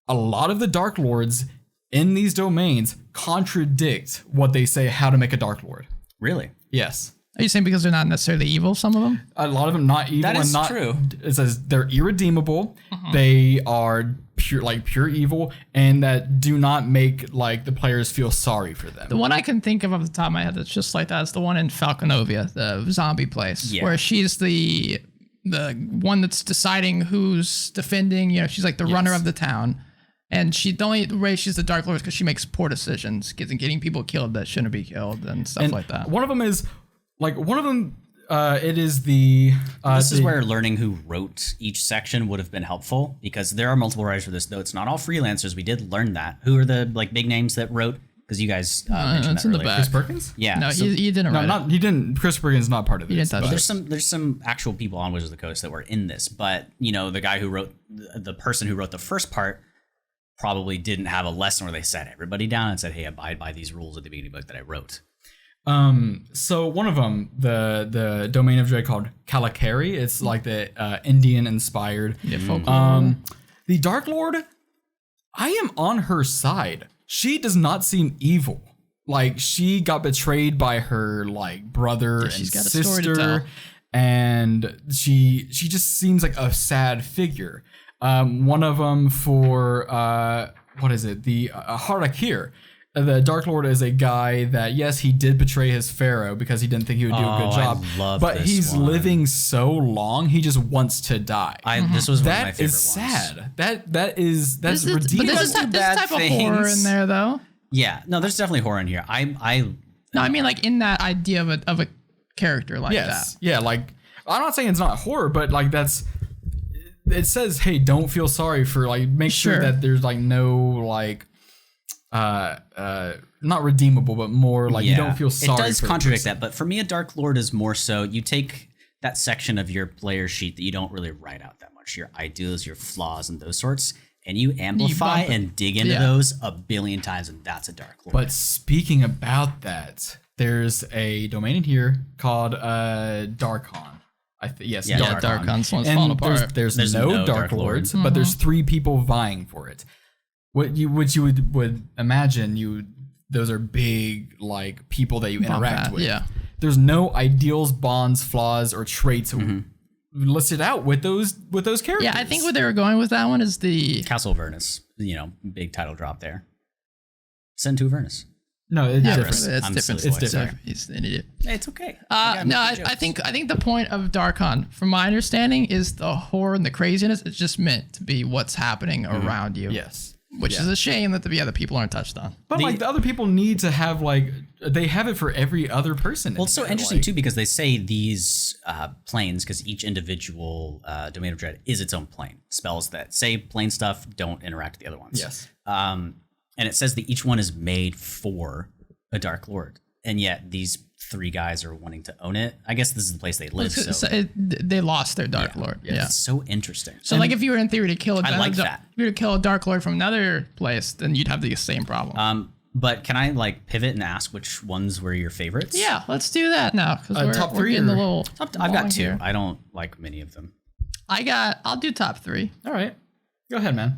a lot of the Dark Lords in these domains contradict what they say how to make a Dark Lord. Really? Yes. Are you saying because they're not necessarily evil, some of them? A lot of them not evil. That is and not, true. It says they're irredeemable. They are pure evil, and that do not make like the players feel sorry for them. The one I can think of off the top of my head that's just like that is the one in Falconovia, the zombie place, Yeah. where she's the one that's deciding who's defending. You know, she's like the runner of the town, and the only way she's the Dark Lord is because she makes poor decisions, getting people killed that shouldn't be killed, and stuff like that. One of them is it is the This is where learning who wrote each section would have been helpful, because there are multiple writers for this, though it's not all freelancers. We did learn that. Who are the like big names that wrote? Because you guys mentioned it's that in the earlier. back. Chris Perkins. Yeah. No, so he didn't No, write it. he didn't. Chris Perkins is not part of this. didn't touch but- it. there's some actual people on Wizards of the Coast that were in this, but you know, the guy who wrote the person who wrote the first part probably didn't have a lesson where they sat everybody down and said, "Hey, abide by these rules at the beginning of the book that I wrote." So one of them, the domain of dread called Kalakari, it's like the Indian inspired. Yeah, folklore. The Dark Lord, I am on her side. She does not seem evil. Like she got betrayed by her like brother and she's got a story to tell. sister, and she just seems like a sad figure. One of them for what is it? The Harakir the Dark Lord is a guy that, yes, he did betray his pharaoh because he didn't think he would do a good job. I love but this he's one. living so long, he just wants to die. This was one of my That favorite is ones. sad. That's But redeemable. there's do this bad type of horror in things. there, though. Yeah, no, there's definitely horror in here. No, I mean like in that idea of a character like that. Yeah, like I'm not saying it's not horror, but like it says, hey, don't feel sorry for like make sure that there's like no like not redeemable, but more like you don't feel sorry. It does for contradict that, but for me, a Dark Lord is more so you take that section of your player sheet that you don't really write out that much, your ideals, your flaws, and those sorts, and you amplify and dig into those a billion times, and that's a Dark Lord. But speaking about that, there's a domain in here called Darkon. Yes, Yeah, Darkon's one's falling and apart. there's There's no no Dark Dark Lord. Lords, but there's 3 people vying for it. What you would imagine those are big like people that you interact with. Yeah. There's no ideals, bonds, flaws, or traits listed out with those characters. Yeah, I think where they were going with that one is the Castle Avernus, big title drop there. Send to Avernus. No, it's different. It's I'm different. silly It's different. He's an idiot. It's okay. I think the point of Darkon, from my understanding, is the horror and the craziness. It's just meant to be what's happening around you. Yes. Which is a shame that the other people aren't touched on. But like the other people need to have like they have it for every other person. Well, it's so interesting too because they say these planes, because each individual domain of dread is its own plane. Spells that say plane stuff don't interact with the other ones. Yes. And it says that each one is made for a Dark Lord, and yet these 3 guys are wanting to own it. I guess this is the place they live. They lost their Dark Lord. Yeah. It's so interesting. So like if you were in theory to kill I like that. if you were to kill a Dark Lord from another place, then you'd have the same problem. But can I like pivot and ask which ones were your favorites? Yeah, let's do that now because top we're 3 getting a or- little. I've got long 2. here. I don't like many of them. I'll do top 3. All right, go ahead, man.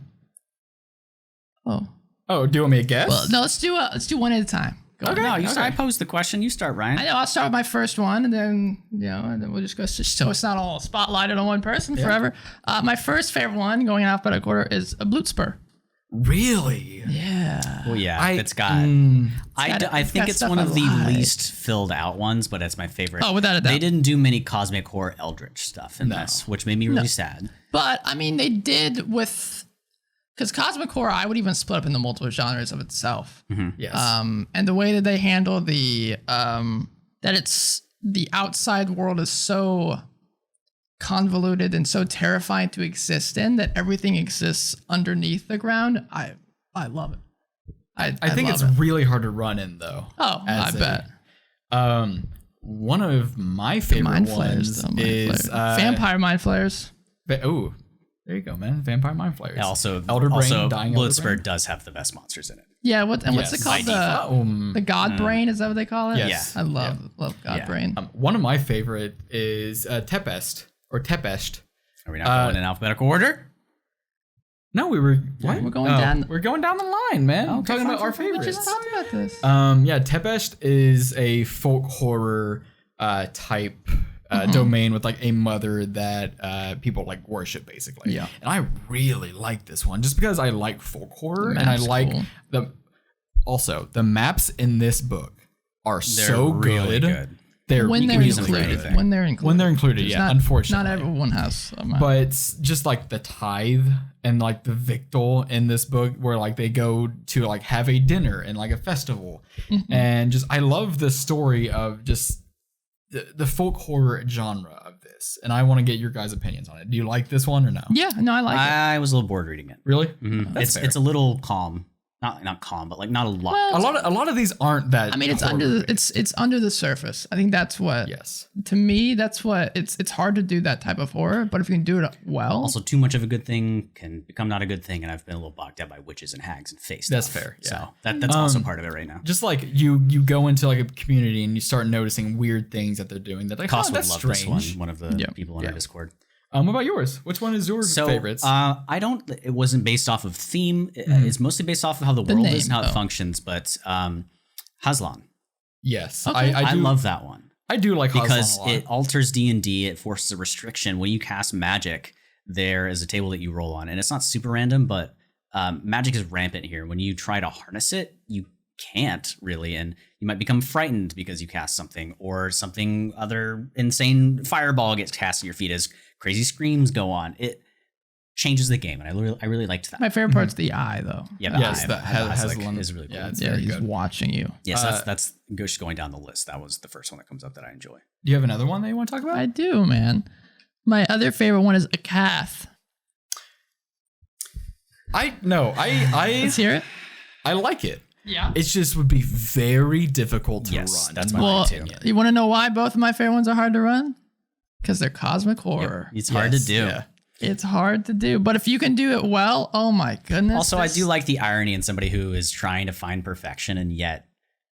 Oh, Do you want me to guess? well, no. Let's do one at a time. Go Okay. on. No, you okay. I posed the question. You start, Ryan. I know. I'll start with my first one, and then we'll just go. So it's not all spotlighted on one person forever. My first favorite one, going in alphabetical order, is a Blutspur. Really? Yeah. Well, yeah, I it's got. I it's think got it's stuff one I of the like. least filled out ones, but it's my favorite. Oh, without a doubt. They didn't do many cosmic horror eldritch stuff in this, which made me really sad. But I mean, they did because cosmic horror, I would even split up into multiple genres of itself. Yes. And the way that they handle the the outside world is so convoluted and so terrifying to exist in that everything exists underneath the ground. I love it. I think love it's it. really hard to run in though. Oh, I bet. One of my favorite Mind ones flayers, though, is vampire mind flayers. Oh, there you go, man. Vampire Mind Flayers. Also, Elder Brain, also Dying Elder Bloodspur Brain. does have the best monsters in it. Yeah, what's it Yes. called? By The God Brain, is that what they call it? Yes. I love God Yeah. Brain. One of my favorite is Tepest or Tepest. Are we not going in alphabetical order? No, we were. What? We're going down. We're going down the line, man. I'm talking about our We favorites. just talked about this. Yeah, Tepest is a folk horror type domain with like a mother that people like worship basically. Yeah. And I really like this one just because I like folk horror and I map's like cool. the maps in this book are so really good. good. They're When you they're can use them for included. anything. When they're included. when they're included, There's yeah, not- unfortunately. Not everyone has a map. But it's just like the tithe and like the victual in this book where like they go to like have a dinner and like a festival. And just I love the story of just the folk horror genre of this. And I want to get your guys' opinions on it. Do you like this one or no? Yeah, no, I like it. I was a little bored reading it. Really? It's fair. it's a little calm. Not calm, but like not a lot. A lot of these aren't that. I mean, it's under the surface. I think that's what. Yes. To me, that's what it's hard to do that type of horror, but if you can do it well, Also, too much of a good thing can become not a good thing, and I've been a little bogged down by witches and hags and face That's stuff. fair, yeah. So that's also part of it right now. Just like you go into like a community and you start noticing weird things that they're doing that like, Koss oh, would that's love strange. this one. One of the Yeah. people in our Discord. What about yours? Which one is your favorites? I don't. It wasn't based off of theme. It's mostly based off of how the world name, is and how though. it functions. But Hazlan, Yes. Okay. I I do love that one I do like because Hazlan a lot. it alters D&D. It forces a restriction when you cast magic. There is a table that you roll on, and it's not super random, but magic is rampant here. When you try to harness it, you can't really, and you might become frightened because you cast something, or something other insane fireball gets cast at your feet as crazy screams go on. It changes the game, and I really liked that. My favorite part's the eye, though. Yeah, the Yes, eye, that is really cool. Yeah, it's Yeah, very he's good. watching you. Yes, that's just going down the list. That was the first one that comes up that I enjoy. Do you have another one that you want to talk about? I do, man. My other favorite one is Akath. Let's hear it. I like it. Yeah. It just would be very difficult to Yes, run. that's in my my opinion. opinion. You want to know why both of my favorite ones are hard to run? Because they're cosmic horror. It's hard to do. Yeah. It's hard to do, but if you can do it well, oh my goodness. Also, I do like the irony in somebody who is trying to find perfection and yet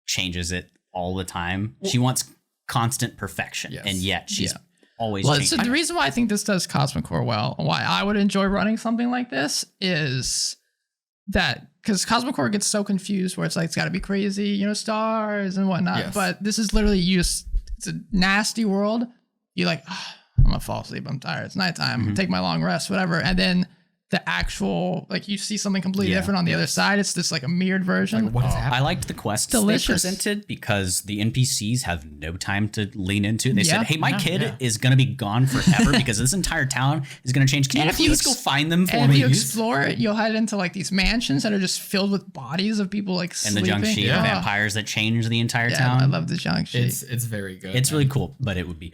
changes it all the time. She wants constant perfection, Yes. and yet she's always Well, changing. so the reason why I think this does cosmic horror well, why I would enjoy running something like this is that because cosmic horror gets so confused where it's like it's got to be crazy, you know, stars and whatnot. Yes. But this is literally it's a nasty world. You're like, I'm gonna fall asleep. I'm tired. It's nighttime. Take my long rest, whatever. And then the actual, like, you see something completely different on the other side. It's just like a mirrored version. What is happening? I liked the quests Delicious. they presented because the NPCs have no time to lean into. And they Yeah. said, hey, my kid is going to be gone forever because this entire town is going to change. Can you if you please go find them for And me? if you explore it, you'll head into like these mansions that are just filled with bodies of people like And the sleeping. Jiangxi Oh, vampires that change the entire yeah, town. I love the Jiangxi. It's very good. It's really cool, but it would be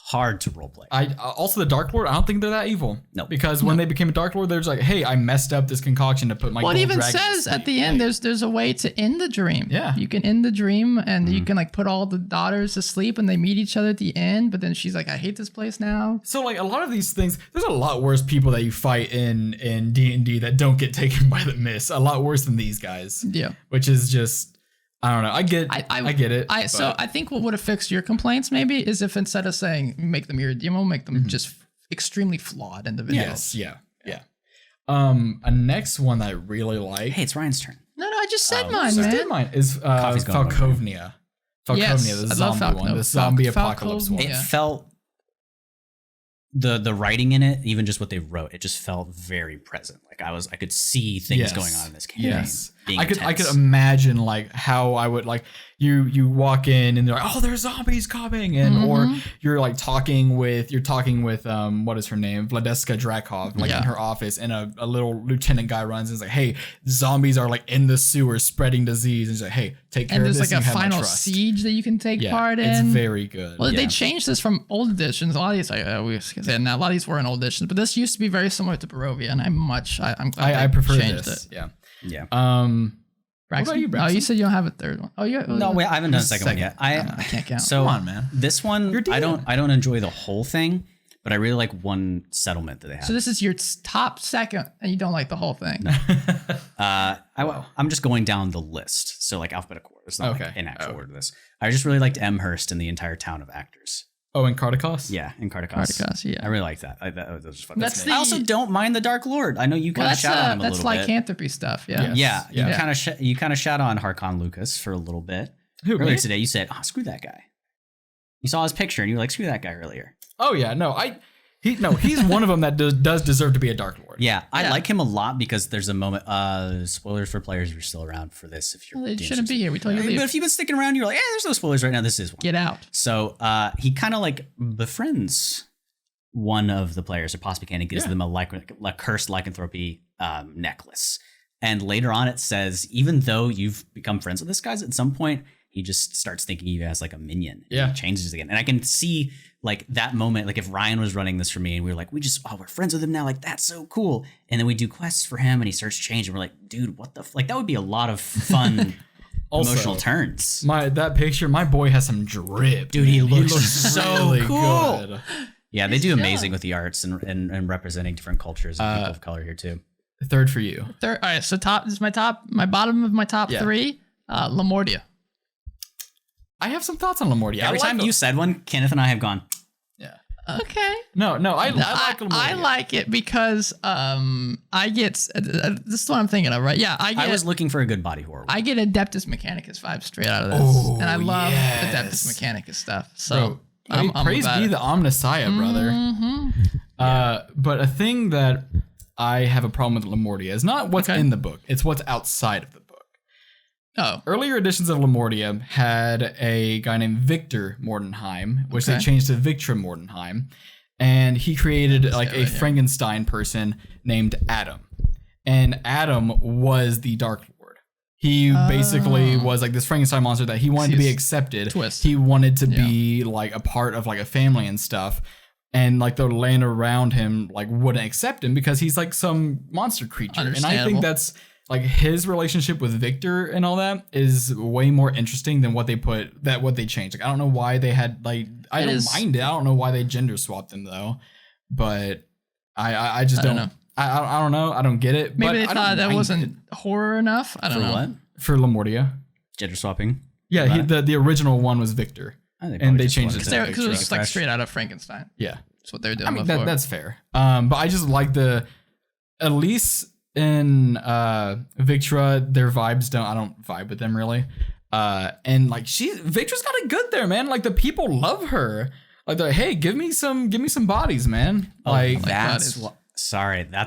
hard to roleplay. Also the Dark Lord. I don't think they're that evil. No. because when they became a Dark Lord, they're just like, hey, I messed up this concoction to put my. Well, it gold even dragon to says at sleep. the end, there's a way to end the dream. Yeah. You can end the dream and you can like put all the daughters to sleep and they meet each other at the end. But then she's like, I hate this place now. So like a lot of these things, there's a lot worse people that you fight in D&D that don't get taken by the mist. A lot worse than these guys. Yeah. Which is just, I don't know. I get it. So I think what would have fixed your complaints maybe is if instead of saying make them irredeemable, make them just extremely flawed individuals. yes, yeah. A next one that I really like. Hey, it's Ryan's turn. No, I just said I mine, just man. did mine is Coffee's gone. Falcovnia. Yes, the I love zombie one, the zombie apocalypse one. Falcovnia. It Yeah. felt the writing in it, even just what they wrote, it just felt very present. Like I could see things Yes. going on in this campaign. Yes, being I could intense. imagine like how I would like you walk in and they're like, oh, there's zombies coming, and or you're talking with what is her name, Vladeska Drakov, in her office, and a little lieutenant guy runs and is like, hey, zombies are like in the sewers spreading disease, and he's like, hey, take care And of there's this. like a and you have my final trust. siege that you can take part in. It's very good. Well, Yeah. they changed this from old editions. A lot of these, and a lot of these were in old editions, but this used to be very similar to Barovia, and I'm glad I they prefer changed this. it. Yeah. Yeah. Braxton? about you, Oh, Braxton? you said you don't have a third one. Oh, yeah. No, wait, I haven't done a second one yet. I can't count. So Come on, man. This one, You're I DM. don't enjoy the whole thing, but I really like one settlement that they have. So this is your top second, and you don't like the whole thing. I'm just going down the list. So like alphabetical order. It's not Okay. like in actual order this. I just really liked Amherst and the entire town of actors. Oh, and Cardicos? Yeah, in Cardicos. Cardicos, yeah. I really like that. That was fun. That's I also don't mind the Dark Lord. I know you kind of shout on him a that's little bit. lycanthropy stuff. Yeah. Yes. Yeah, Yeah. you kind of shout on Harkon Lucas for a little bit. Who, Earlier me? today, you said, "Oh, screw that guy." You saw his picture and you were like, "Screw that guy." Earlier. Oh yeah, no, he's one of them that does deserve to be a Dark Lord. Yeah, I Yeah. like him a lot because there's a moment. Spoilers for players who are still around for this. If you're, Well, it shouldn't be here. We told you to But leave. if you've been sticking around, you're like, there's no spoilers right now. This is one. Get out. So he kind of like befriends one of the players, or possibly can, and gives them a cursed lycanthropy necklace. And later on, it says, even though you've become friends with this guy, at some point he just starts thinking of you as like a minion. Yeah. He changes again, and I can see like that moment. Like if Ryan was running this for me, and we were like, we're friends with him now. Like that's so cool. And then we do quests for him, and he starts changing. We're like, dude, what the like? That would be a lot of fun. Also, emotional turns. That picture, my boy has some drip. Dude, he looks so really cool. good. Yeah, they do amazing with the arts and representing different cultures and people of color here too. Third for you. Third. All right. So this is my bottom of my top three. Lamortia. I have some thoughts on Lamortia. Every time you said one, Kenneth and I have gone. Yeah. Okay. No, I like Lamortia. I like it because I get this is what I'm thinking of, right? Yeah, I was looking for a good body horror. I get Adeptus Mechanicus vibes straight out of this, and I love Adeptus Mechanicus stuff. So Bro, praise be the Omnissiah, brother. But a thing that I have a problem with Lamortia is not what's in the book; it's what's outside of the book. Oh. Earlier editions of Lemordia had a guy named Victor Mordenheim, which they changed to Victra Mordenheim, and he created like a Frankenstein person named Adam, and Adam was the Dark Lord. He basically was like this Frankenstein monster that he wanted to be accepted. Twist. He wanted to be like a part of like a family and stuff. And like the land around him like wouldn't accept him because he's like some monster creature. And I think that's like his relationship with Victor and all that is way more interesting than what they changed. Like I don't know why they had like I don't mind it. I don't know why they gender swapped him though. But I just don't know. I don't know. I don't get it. Maybe but they thought that wasn't horror enough. I don't know. What? For Lemordia. Gender swapping? Yeah, the original one was Victor. And they changed it because it was like straight out of Frankenstein. Yeah. That's what they're doing. I mean, that's fair. But I just like at least in Victra, their vibes I don't vibe with them really. And like Victra's got it good there, man. Like the people love her. Like they're like, hey, give me some bodies, man. Like that's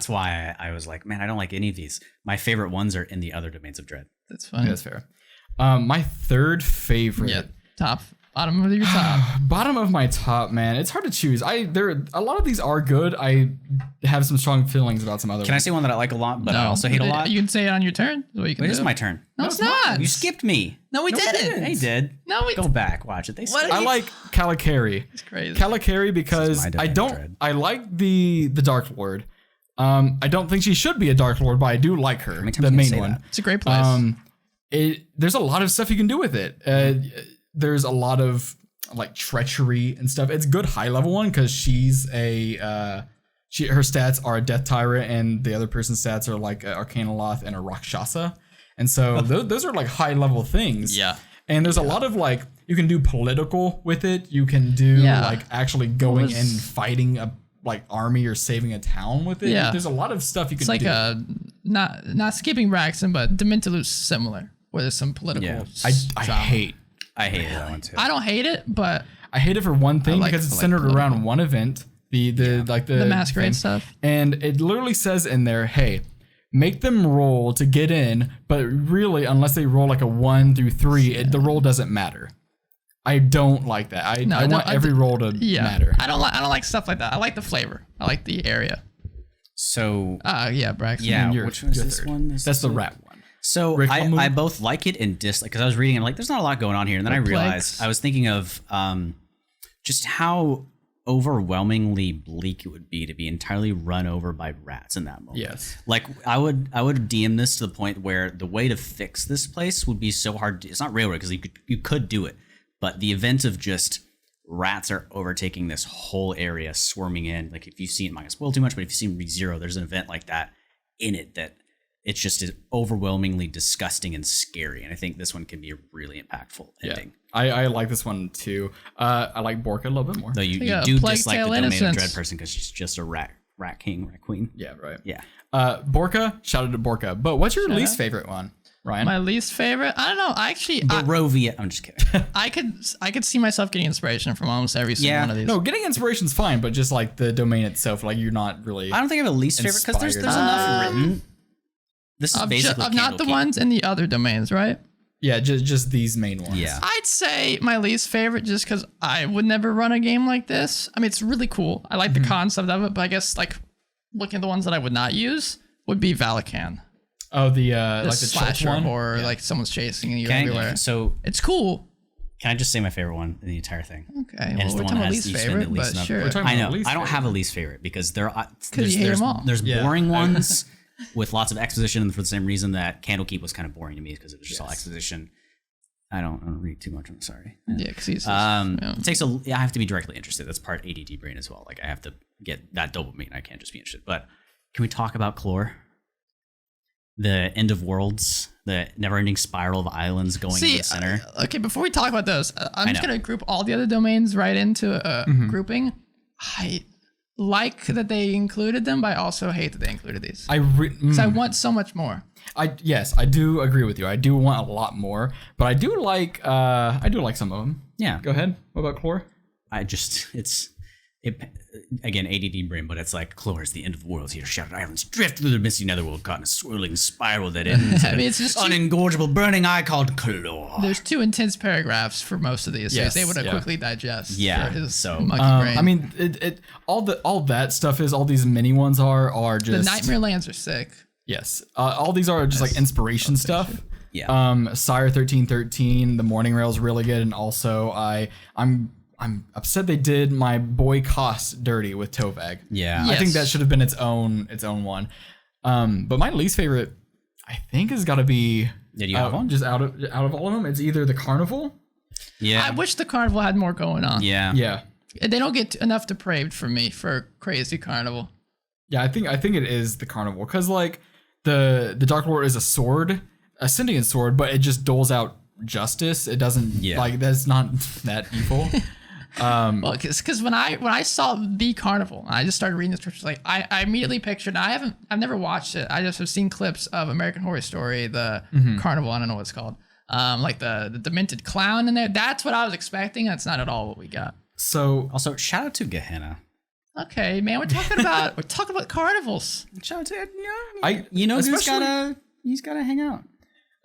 why I was like, man, I don't like any of these. My favorite ones are in the other domains of dread. That's fine. Yeah, that's fair. My third favorite. Yeah, bottom of your top. Bottom of my top, man. It's hard to choose. A lot of these are good. I have some strong feelings about some other Can I say one that I like a lot, but I also hate a lot? You can say it on your turn. Wait, this is my turn. No, it's not. You skipped me. No, we didn't. They did. No, we Go back, watch it. They skipped. I like Calicari. It's crazy. Calicari because I like the Dark Lord. I don't think she should be a Dark Lord, but I do like her. The main one. It's a great place. There's a lot of stuff you can do with it. There's a lot of like treachery and stuff. It's a good high level one because she's her stats are a Death Tyrant and the other person's stats are like Arcanoloth and a Rakshasa. And so those are like high level things. Yeah. And there's a lot of like, you can do political with it. You can do like actually going and fighting a like army or saving a town with it. Yeah. There's a lot of stuff you can do. It's like not skipping Braxton, but Dementalus similar, where there's some political. Yeah. I hate that one too. I don't hate it, but I hate it for one thing because it's centered around one event, the masquerade thing. stuff. And it literally says in there, hey, make them roll to get in, but really, unless they roll like a 1 through 3, the roll doesn't matter. I don't like that. I want every roll to matter. I don't like stuff like that. I like the flavor. I like the area. So Braxton. Yeah, which one is this one? That's the rat one. So I both like it and dislike, because I was reading and I'm like, there's not a lot going on here, and then I realized I was thinking of just how overwhelmingly bleak it would be to be entirely run over by rats in that moment. Yes. Like I would DM this to the point where the way to fix this place would be so hard. It's not railroad because you could do it, but the event of just rats are overtaking this whole area, swarming in. Like if you've seen, might spoil too much, but if you've seen ReZero, there's an event like that in it that it's just overwhelmingly disgusting and scary. And I think this one can be a really impactful ending. I like this one too. I like Borka a little bit more. Though you do dislike the domain of dread person because she's just a rat king, rat queen. Yeah, right. Yeah. Borka, shout out to Borka. But what's your least favorite one, Ryan? My least favorite? I don't know. Barovia. I'm just kidding. I could see myself getting inspiration from almost every single one of these. No, getting inspiration's fine, but just like the domain itself, like you're not really. I don't think I have a least favorite because there's enough written. This is basically not the ones in the other domains, right? Yeah, just these main ones. Yeah. I'd say my least favorite just because I would never run a game like this. I mean, it's really cool. I like the concept of it, but I guess like looking at the ones that I would not use would be Valakan. Oh, the like the slasher one? or like someone's chasing you everywhere. So it's cool. Can I just say my favorite one in the entire thing? Okay, and it's the one that has least favorite, but sure. I know. I don't have a least favorite because there's them all. boring ones with lots of exposition, and for the same reason that Candlekeep was kind of boring to me because it was just all exposition. I don't read too much. I'm sorry. Yeah, because it takes I have to be directly interested. That's part ADD brain as well. Like I have to get that dopamine. I can't just be interested. But can we talk about Chlor? The end of worlds, the never-ending spiral of islands going into the center. Okay, before we talk about those, I'm just gonna group all the other domains right into a grouping. I like that they included them, but I also hate that they included these. Because I want so much more. I do agree with you. I do want a lot more, but I do like some of them. Yeah. Go ahead. What about Chlor? again, ADD brain, but it's like, Cloris, the end of the world is here. Shattered islands drift through the misty netherworld, caught in a swirling spiral that ends in it's just unengorgeable burning eye called Clor. There's 2 intense paragraphs for most of these. Yes, They would yeah. quickly digest. Yeah, for his so, monkey brain. I mean, all that stuff is all these mini ones are just the Nightmare Lands are sick. Yes, all these are just like inspiration stuff. Yeah. Sire 1313, the Morning Rail's really good, and also I'm upset they did my boy Koss dirty with Tovag. Yeah. I think Yes. that should have been its own one. But my least favorite, I think, has got to be. Did you have one? Just out of all of them, it's either the Carnival. Yeah. I wish the Carnival had more going on. Yeah. Yeah, They don't get enough depraved for me for Crazy Carnival. yeah. I think it is the Carnival because like the Dark Lord is a sword, a sentient sword, but it just doles out justice. It doesn't like that's not that evil. Well, because when I saw the Carnival, I just started reading the scriptures. Like I immediately pictured. I've never watched it. I just have seen clips of American Horror Story, the Carnival. I don't know what it's called. Like the demented clown in there. That's what I was expecting. That's not at all what we got. So Also, shout out to Gehenna. Okay, man, we're talking about carnivals. Shout out to especially- he's gotta hang out.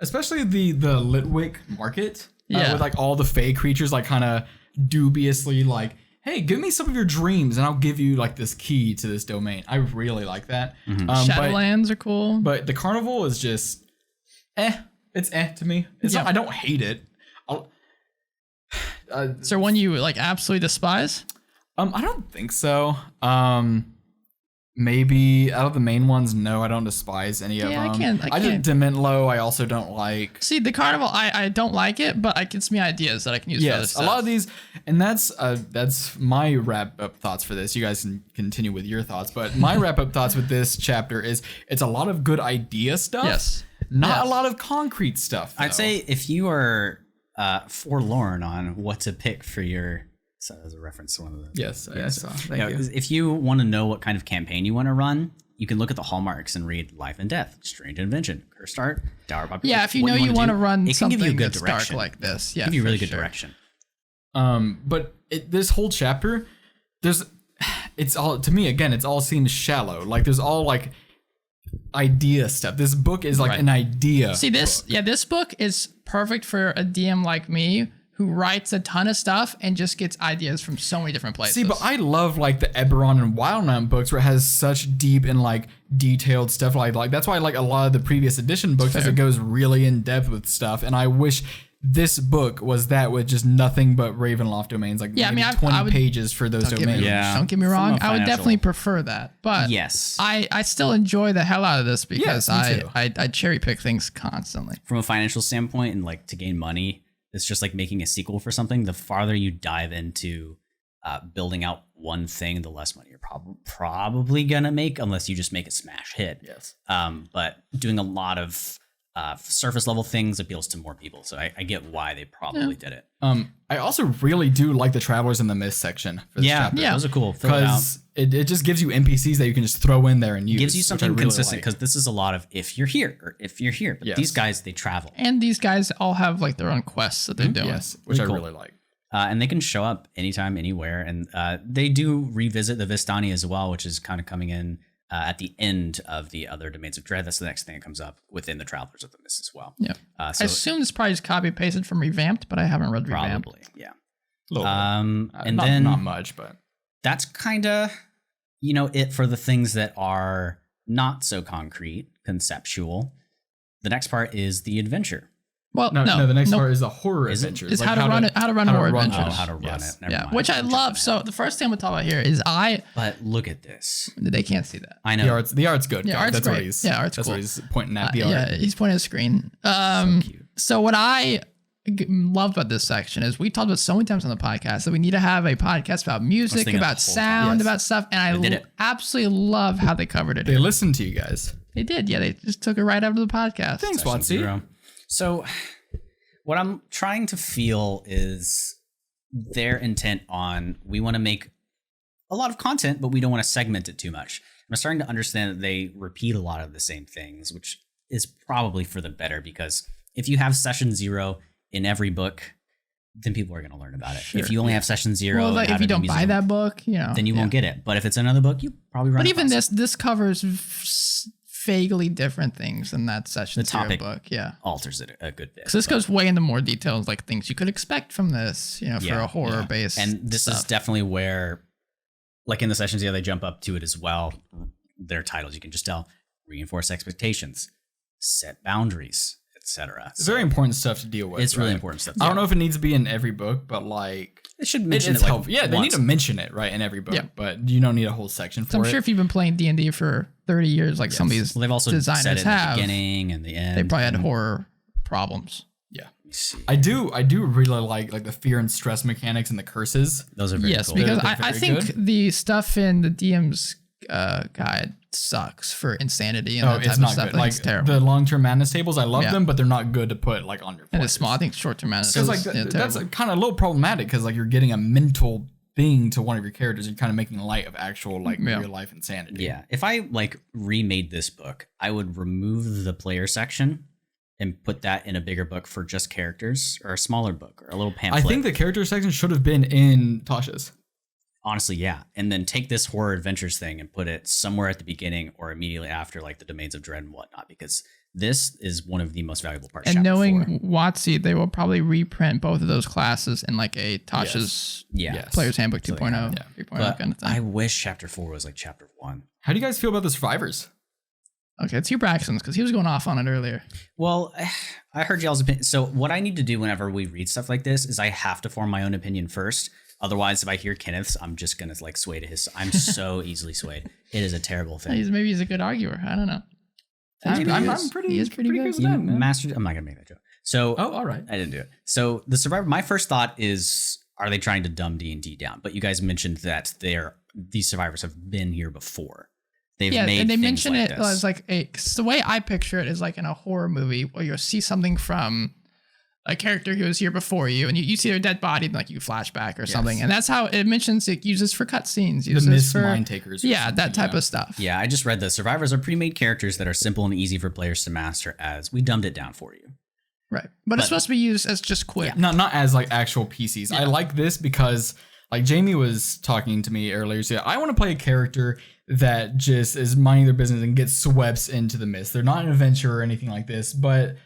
especially the Litwick market, Yeah. with like all the fey creatures like kind of dubiously like, hey, give me some of your dreams and I'll give you like this key to this domain. I really like that. Shadowlands are cool. But the Carnival is just it's to me. It's not, I don't hate it. Is there one you like absolutely despise? I don't think so. Maybe out of the main ones, no, I don't despise any of them. I can't. I did Dementlo. I also don't like. See, the Carnival, I don't like it, but it gives me ideas that I can use for other Yes, a stuff. lot of these, and that's my wrap up thoughts for this. You guys can continue with your thoughts, but my wrap up thoughts with this chapter is it's a lot of good idea stuff. Yes. Not a lot of concrete stuff. I'd though. say if you are forlorn on what to pick for your, so as a reference to one of the Yes, I saw. Thank you. if you want to know what kind of campaign you want to run, you can look at the hallmarks and read Life and Death, Strange Invention, Cursed Art, Dower Population. Yeah, if you what know you want to do, run it can something give you a good that's dark direction. like this. Yeah, give you for really good sure. direction. But this whole chapter, it's all, to me again, it's all seems shallow. Like there's all like idea stuff. This book is like an idea. See this? book. Yeah, this book is perfect for a DM like me who writes a ton of stuff and just gets ideas from so many different places. See, but I love like the Eberron and Wildmount books where it has such deep and like detailed stuff. Like that's why I like a lot of the previous edition books because it goes really in depth with stuff. And I wish this book was that with just nothing but Ravenloft domains. Like Yeah, I maybe mean, 20 I would- pages for those domains. Yeah. Don't get me From wrong. a I would financial- definitely prefer that. But Yes. I still enjoy the hell out of this because Yes, me too. I cherry pick things constantly. From a financial standpoint and like to gain money, it's just like making a sequel for something. The farther you dive into building out one thing, the less money you're probably gonna make, unless you just make a smash hit. Yes. But doing a lot of surface level things appeals to more people, so I get why they probably did it. I also really do like the Travelers in the Mist section for this chapter. Yeah. those are cool. Fill it out. Because it just gives you NPCs that you can just throw in there and use. Gives you which I something really consistent, like. because this is a lot of if you're here or if you're here. But Yes. these guys, they travel. And these guys all have like their own quests that they're doing. Yes, which Really I cool. really like. And they can show up anytime, anywhere. And they do revisit the Vistani as well, which is kind of coming in at the end of the other Domains of Dread. That's the next thing that comes up within the Travelers of the Mist as well. Yeah. So I assume this probably just copy pasted from Revamped, but I haven't read Revamped. probably, yeah. A little bit. And not, then not much, but that's kind of, it for the things that are not so concrete, conceptual. The next part is the adventure. Well, no. The next nope. part is the horror Is it? adventures. Is like how to run it. How to run horror adventures. Oh, how to run Yes. it. Never Yeah, mind. which I I'm love. jumping So ahead. the first thing I'm gonna talk about here is But look at this. they can't see that. I The know. art's good. Yeah, guys. art's That's great. what he's. Yeah, art's That's cool. what he's pointing at. The art. Yeah, he's pointing at the screen. cute. So what I love about this section is we talked about so many times on the podcast that we need to have a podcast about music, thinking about the whole sound, time. Yes. about stuff, and They did it. absolutely love how they covered it. They here. listened to you guys. They did, yeah. They just took it right out of the podcast. Thanks, Session Watsy. 0. So what I'm trying to feel is their intent on, we want to make a lot of content, but we don't want to segment it too much. I'm starting to understand that they repeat a lot of the same things, which is probably for the better, because if you have session 0 in every book, then people are going to learn about it. Sure. If you only have session 0, Well, like and how if you to do don't buy musical, that book, then you won't get it. But if it's another book, you probably run. But across even it. this covers vaguely different things than that session The topic book. Yeah. alters it a good bit. So this goes way into more details, like things you could expect from this, for a horror based. And this is definitely where, like in the sessions, they jump up to it as well. Their titles, you can just tell, reinforce expectations, set boundaries, etc. It's very important stuff to deal with. It's really important stuff. I don't know if it needs to be in every book, but like They should mention it's it. Like helpful. Yeah, they need to mention it right in every book, but you don't need a whole section for So I'm it. sure if you've been playing D&D for 30 years, like some of these Well, they've also designers said it in have, the beginning and the end. they probably had horror problems. Yeah, Let me see. I do really like the fear and stress mechanics and the curses. Those are very Yes, cool. because They're I very think good. the stuff in the DM's guide sucks for insanity and that type It's of not stuff. good. Like, Like it's terrible. the long-term madness tables, I love Yeah. them, but they're not good to put like on your. And it's players. small. I think short-term madness Because is like that's terrible. kind of a little problematic because like you're getting a mental thing to one of your characters and kind of making light of actual like real life insanity. Yeah, if I like remade this book, I would remove the player section and put that in a bigger book for just characters, or a smaller book, or a little I pamphlet. think the character section should have been in Tasha's. Honestly, yeah. And then take this horror adventures thing and put it somewhere at the beginning or immediately after, like the Domains of Dread and whatnot, because this is one of the most valuable parts. And chapter knowing 4. WotC, they will probably reprint both of those classes in like a Tasha's Yes. Player's Handbook So 2.0, they 3.0 But kind of thing. I wish chapter 4 was like chapter 1. How do you guys feel about the survivors? Okay, it's Hugh Braxton's because he was going off on it earlier. Well, I heard y'all's opinion. So what I need to do whenever we read stuff like this is I have to form my own opinion first. Otherwise, if I hear Kenneth's, I'm just gonna like sway to his. I'm so easily swayed. It is a terrible thing. Maybe he's a good arguer. I don't know. I'm pretty. He is pretty good. with that, man. I'm not gonna make that joke. So All right. I didn't do it. So the survivor. My first thought is, are they trying to dumb D&D down? But you guys mentioned that these survivors have been here before. They've made and they things mention like it this. as like cause the way I picture it is like in a horror movie where you'll see something from a character who was here before you, and you see their dead body, and like you flashback or something, and that's how it mentions it uses for cutscenes, The uses Miss for Mind Takers. or yeah, something, that type of stuff. Yeah, I just read the survivors are pre-made characters that are simple and easy for players to master. As we dumbed it down for you. Right, but it's supposed to be used as just quick. Not as like actual PCs. I like this because like Jamie was talking to me earlier. So I want to play a character that just is minding their business and gets swept into the mist. They're not an adventurer or anything like this, but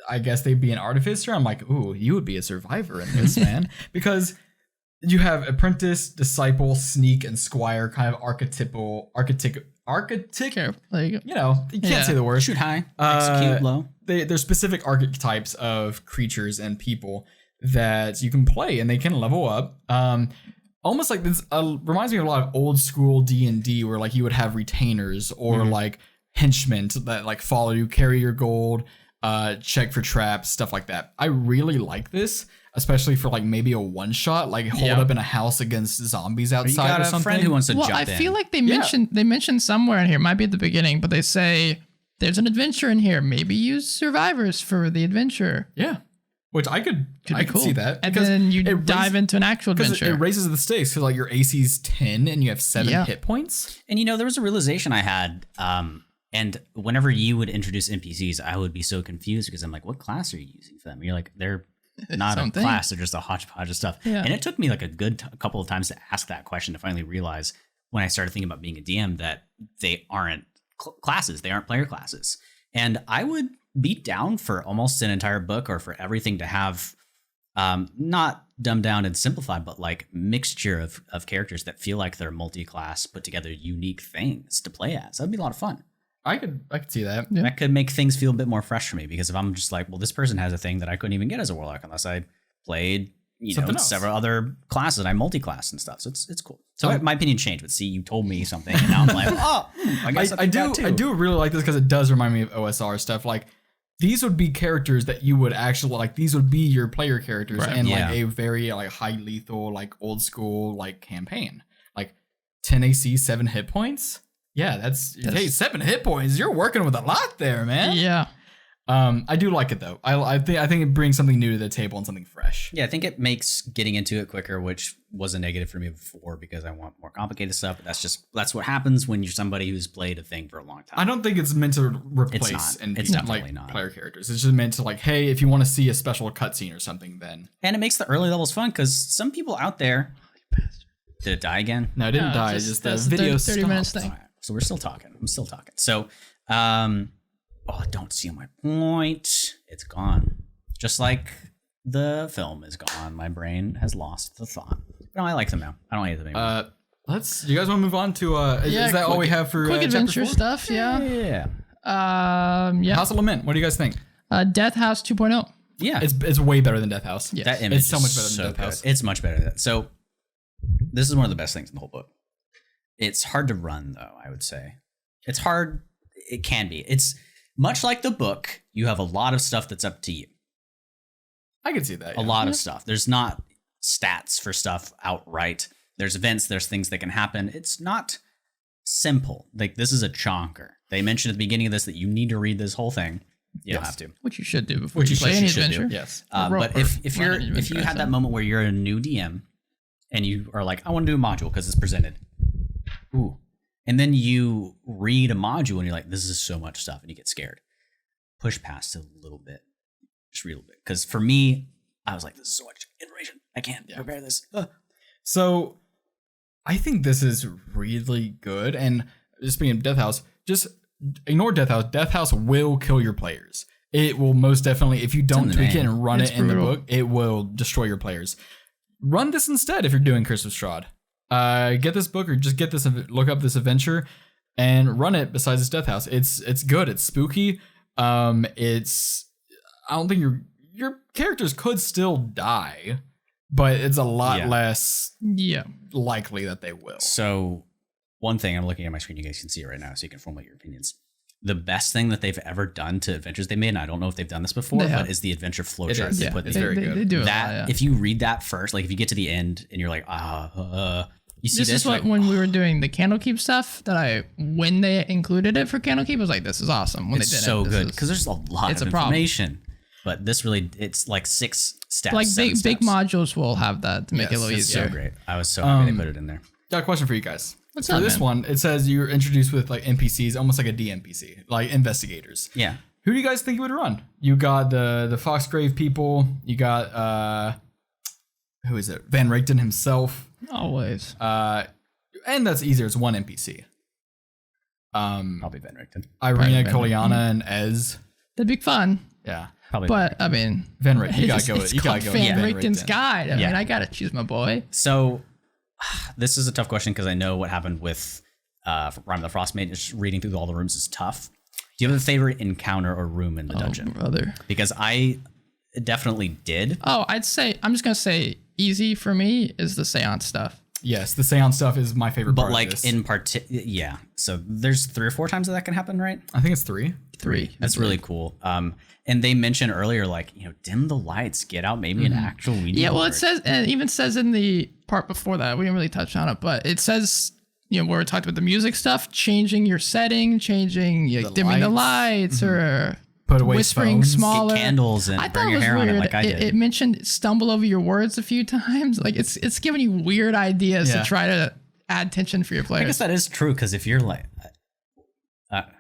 I guess they'd be an artificer. I'm like, ooh, you would be a survivor in this, man, because you have apprentice, disciple, sneak, and squire, kind of archetypical. Careful. There you go. You know, you can't say the word. Shoot high, execute low. There's specific archetypes of creatures and people that you can play, and they can level up. Almost like this reminds me of a lot of old school D&D, where like you would have retainers or like henchmen that like follow you, carry your gold, check for traps, stuff like that. I really like this, especially for like maybe a one shot, like hold up in a house against zombies You outside got or a something. friend who wants to Well, jump I in. feel like they mentioned somewhere in here, it might be at the beginning, but they say there's an adventure in here. Maybe use survivors for the adventure. Yeah, which I could Cool. see that, And because then you it dive into an actual because adventure. it raises the stakes, because like your AC's 10 and you have 7 Yeah. hit points. And you know, there was a realization I had, and whenever you would introduce NPCs, I would be so confused because I'm like, what class are you using for them? And you're like, they're not a Something. class, they're just a hodgepodge of stuff. Yeah. And it took me like a couple of times to ask that question to finally realize, when I started thinking about being a DM, that they aren't classes, they aren't player classes. And I would be down for almost an entire book, or for everything to have not dumbed down and simplified, but like mixture of characters that feel like they're multi-class, put together unique things to play as. That'd be a lot of fun. I could see that. Yeah. That could make things feel a bit more fresh for me, because if I'm just like, well, this person has a thing that I couldn't even get as a warlock unless I played, Something else. several other classes and I multi-class and stuff. So it's cool. So my opinion changed, but see, you told me something and now I'm like, oh, I guess I do really like this, because it does remind me of OSR stuff. Like these would be characters that you would actually like. These would be your player characters in like a very like high lethal, like old school like campaign. Like 10 AC, 7 hit points. Yeah, that's hey, 7 hit points. You're working with a lot there, man. Yeah. I do like it though. I think it brings something new to the table and something fresh. Yeah, I think it makes getting into it quicker, which was a negative for me before because I want more complicated stuff. But that's what happens when you're somebody who's played a thing for a long time. I don't think it's meant to replace It's definitely not. player characters. It's just meant to like, hey, if you want to see a special cutscene or something, then. And it makes the early levels fun because some people out there. Did it die again? No, it didn't die. Just the video 30 minutes stopped. thing. Right, so we're still talking. I'm still talking. So, I don't see my point. It's gone. Just like the film is gone. My brain has lost the thought. No, I like them now. I don't hate them anymore. Do you guys want to move on to? Is that all we have for quick chapter adventure 4? stuff? Yeah. Yeah. House of Lament. What do you guys think? Death House 2.0. Yeah. It's way better than Death House. Yeah. That image It's so is much better than so Death good. House. It's much better than that. So this is one of the best things in the whole book. It's hard to run, though, I would say. It's hard. It can be. It's much like the book. You have a lot of stuff that's up to you. I can see that. A lot of stuff. There's not stats for stuff outright. There's events. There's things that can happen. It's not simple. Like, this is a chonker. They mentioned at the beginning of this that you need to read this whole thing. You don't have to. Which you should do before you play any adventure. Yes. But if you had that moment where you're a new DM and you are like, I want to do a module because it's presented. Ooh. And then you read a module and you're like, this is so much stuff, and you get scared. Push past it a little bit. Just read a little bit. Because for me, I was like, this is so much information. I can't prepare this. So I think this is really good. And just being Death House, just ignore Death House. Death House will kill your players. It will most definitely, if you don't tweak it and run it in the book, it will destroy your players. Run this instead if you're doing Curse of Strahd. Get this book or just look up this adventure and run it besides this Death House. It's good. It's spooky. I don't think your characters could still die, but it's a lot less likely that they will. So one thing, I'm looking at my screen, you guys can see it right now, so you can formulate your opinions. The best thing that they've ever done to adventures they made, and I don't know if they've done this before, but is the adventure flowchart they put. It's very good. They do that. If you read that first, like if you get to the end and you're like, you see this is what when we were doing the Candlekeep stuff when they included it for Candlekeep, I was like, this is awesome. When it's they did so good because there's a lot of information. But this really, it's like 6 steps. Like big modules will have that to make it a little easier. So great. I was so happy they put it in there. Got a question for you guys. What's for up, this man? one, it says you're introduced with like NPCs, almost like a DNPC, like investigators. Yeah. Who do you guys think you would run? You got the Foxgrave people. You got who is it? Van Richten himself. Always. And that's easier. It's one NPC. Probably Van Richten. Irina, Koliana, and Ez. That'd be fun. Yeah. Probably. But I mean, Van Richten. You gotta it's go. You gotta go. Van Van Richten's Richten. guide. I mean, I gotta choose my boy. So this is a tough question because I know what happened with Rime the Frostmaiden. Just reading through all the rooms is tough. Do you have a favorite encounter or room in the dungeon? Brother. Because I definitely did. I'm just gonna say easy for me is the seance stuff. Yes, the seance stuff is my favorite part But like of this. in yeah. So there's 3 or 4 times that can happen, right? I think it's 3. 3. That's really cool. And they mentioned earlier, like, dim the lights, get out maybe an actual Ouija Yeah, well, board. it even says in the part before that, we didn't really touch on it, but it says, where we talked about the music stuff, changing your setting, dimming the lights, or Put away whispering phones. smaller. Get candles and I burn thought it your was hair weird. on it like I did. It mentioned stumble over your words a few times. Like it's giving you weird ideas to try to add tension for your players. I guess that is true because if you're like,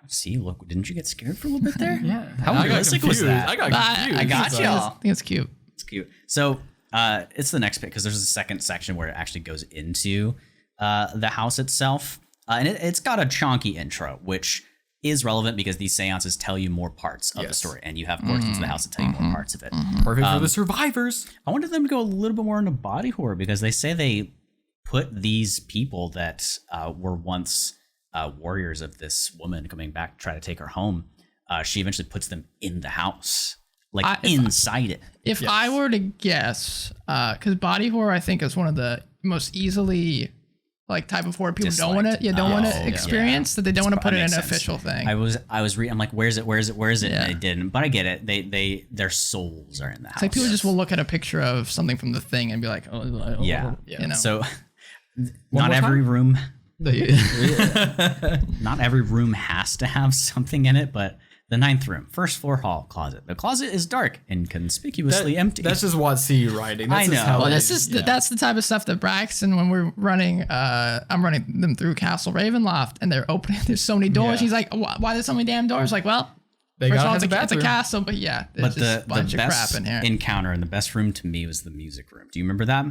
see, look, didn't you get scared for a little bit there? Yeah. How realistic was that? I got confused. I got I y'all. think it's cute. It's cute. So it's the next bit because there's a second section where it actually goes into the house itself. And it's got a chonky intro, which is relevant because these seances tell you more parts of the story, and you have portions of the house that tell you more parts of it. Perfect for the survivors. I wanted them to go a little bit more into body horror because they say they put these people that were once warriors of this woman coming back to try to take her home. She eventually puts them in the house, inside it. If I were to guess, because body horror, I think is one of the most easily type of horror people don't want to experience, that they don't want to put it in an official thing. I was reading. I'm like, where's it? And I didn't, but I get it. Their souls are in the house. It's like people just will look at a picture of something from the thing and be like, So not every room. Not every room has to have something in it, but The 9th room, first floor hall closet. The closet is dark and conspicuously empty. That's just WotC writing. That's I know. just how Well, it this is that's the type of stuff that Braxton, when we're running, I'm running them through Castle Ravenloft, and they're opening. There's so many doors. Yeah. He's like, why there's so many damn doors? Like, well, They first of got all, has a it's a bathroom. castle, but yeah, there's But just a bunch the of best crap in here. encounter in the best room to me was the music room. Do you remember that?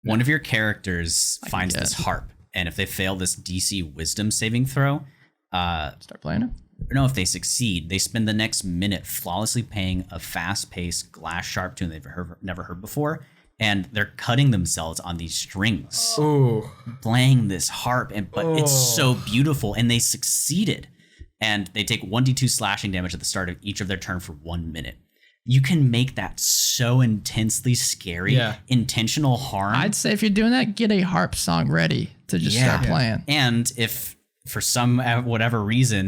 One of your characters finds this harp, and if they fail this DC Wisdom saving throw, Start playing it. no, if they succeed, they spend the next minute flawlessly playing a fast-paced glass sharp tune they've never heard before, and they're cutting themselves on these strings, Ooh. playing this harp, but it's so beautiful, and they succeeded. And they take 1d2 slashing damage at the start of each of their turn for 1 minute. You can make that so intensely scary, intentional harm. I'd say if you're doing that, get a harp song ready to just start playing. And if for some whatever reason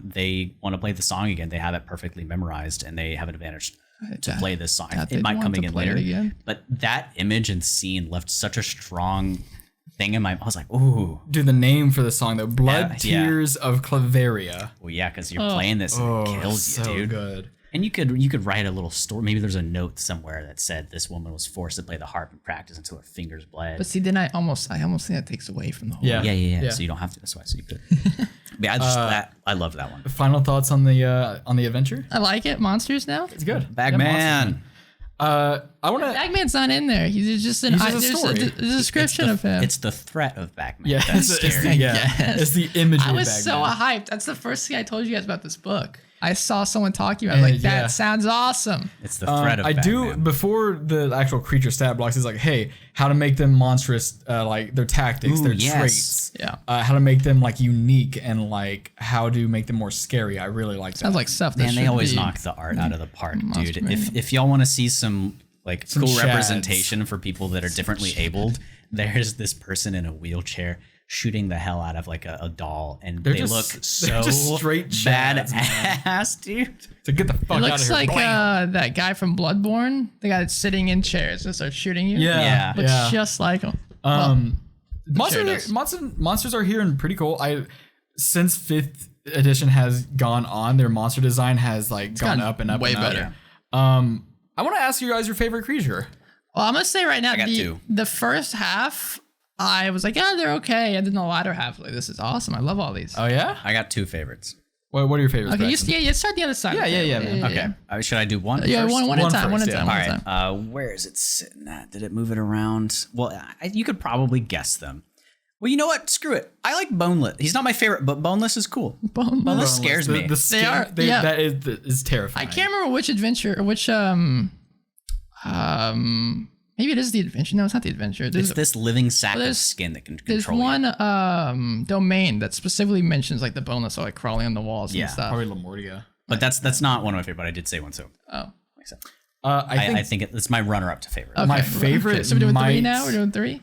they want to play the song again, they have it perfectly memorized and they have an advantage to play this song. It might come again later. But that image and scene left such a strong thing in my. I was like, ooh, Dude, the name for the song though, Blood Tears of Claveria. Well, yeah, because you're playing this and it kills you, so dude. Good. And you could write a little story. Maybe there's a note somewhere that said this woman was forced to play the harp and practice until her fingers bled. But see, then I almost think that takes away from the whole. Yeah. So you don't have to. That's why. So you could. But I love that one. Final thoughts on the adventure? I like it. Monsters now. It's good. Bagman. I want to. Bagman's not in there. He's just an. He's just a story. There's a description of him. It's the threat of Bagman. Yeah, That's scary. it's the imagery. I was of so Bagman. hyped. That's the first thing I told you guys about this book. I saw someone talking about it. Like, that sounds awesome. It's the threat of I Bagman. do before the actual creature stat blocks is like, hey, how to make them monstrous, like their tactics, their traits, how to make them like unique, and like how to make them more scary. I really like that. Sounds like stuff that Man, they should always be- knock the art out of the park, dude. Manual. If y'all want to see some cool chads. representation for people that are differently abled, there's this person in a wheelchair shooting the hell out of like a doll, and they look so just straight chads, badass, dude. To get the fuck It out of looks here. like Blam. that guy from Bloodborne, the guy that's sitting in chairs and starts shooting you. Yeah. Looks just like him. Monsters are here and pretty cool. Since 5th edition has gone on, their monster design has like gone up and up. way and up. better. I want to ask you guys your favorite creature. Well, I'm gonna say right now, got two. the first half, I was like, yeah, they're okay, and then the latter half, like, this is awesome. I love all these. Oh yeah. I got 2 favorites. What are your favorites? Okay, Braxton? you start the other side. Yeah, man. Okay, should I do one? Yeah, first? one at a One time. One at first, a time. yeah. One All at a time. right. Where is it sitting at? Did it move it around? Well, you could probably guess them. Well, you know what? Screw it. I like Boneless. He's not my favorite, but Boneless is cool. Boneless scares me. The skin, are- that is terrifying. I can't remember which adventure, or which maybe it is the adventure. No, it's not the adventure. It's this living sack of there's- skin that can There's control you. one domain that specifically mentions like the boneless, or like crawling on the walls Yeah, and stuff. Probably Lamortia. But that's not one of my favorite. But I did say one, so Oh, I think it's my runner-up to favorite. okay. my favorite Okay, so we're doing three might- now. We're doing 3.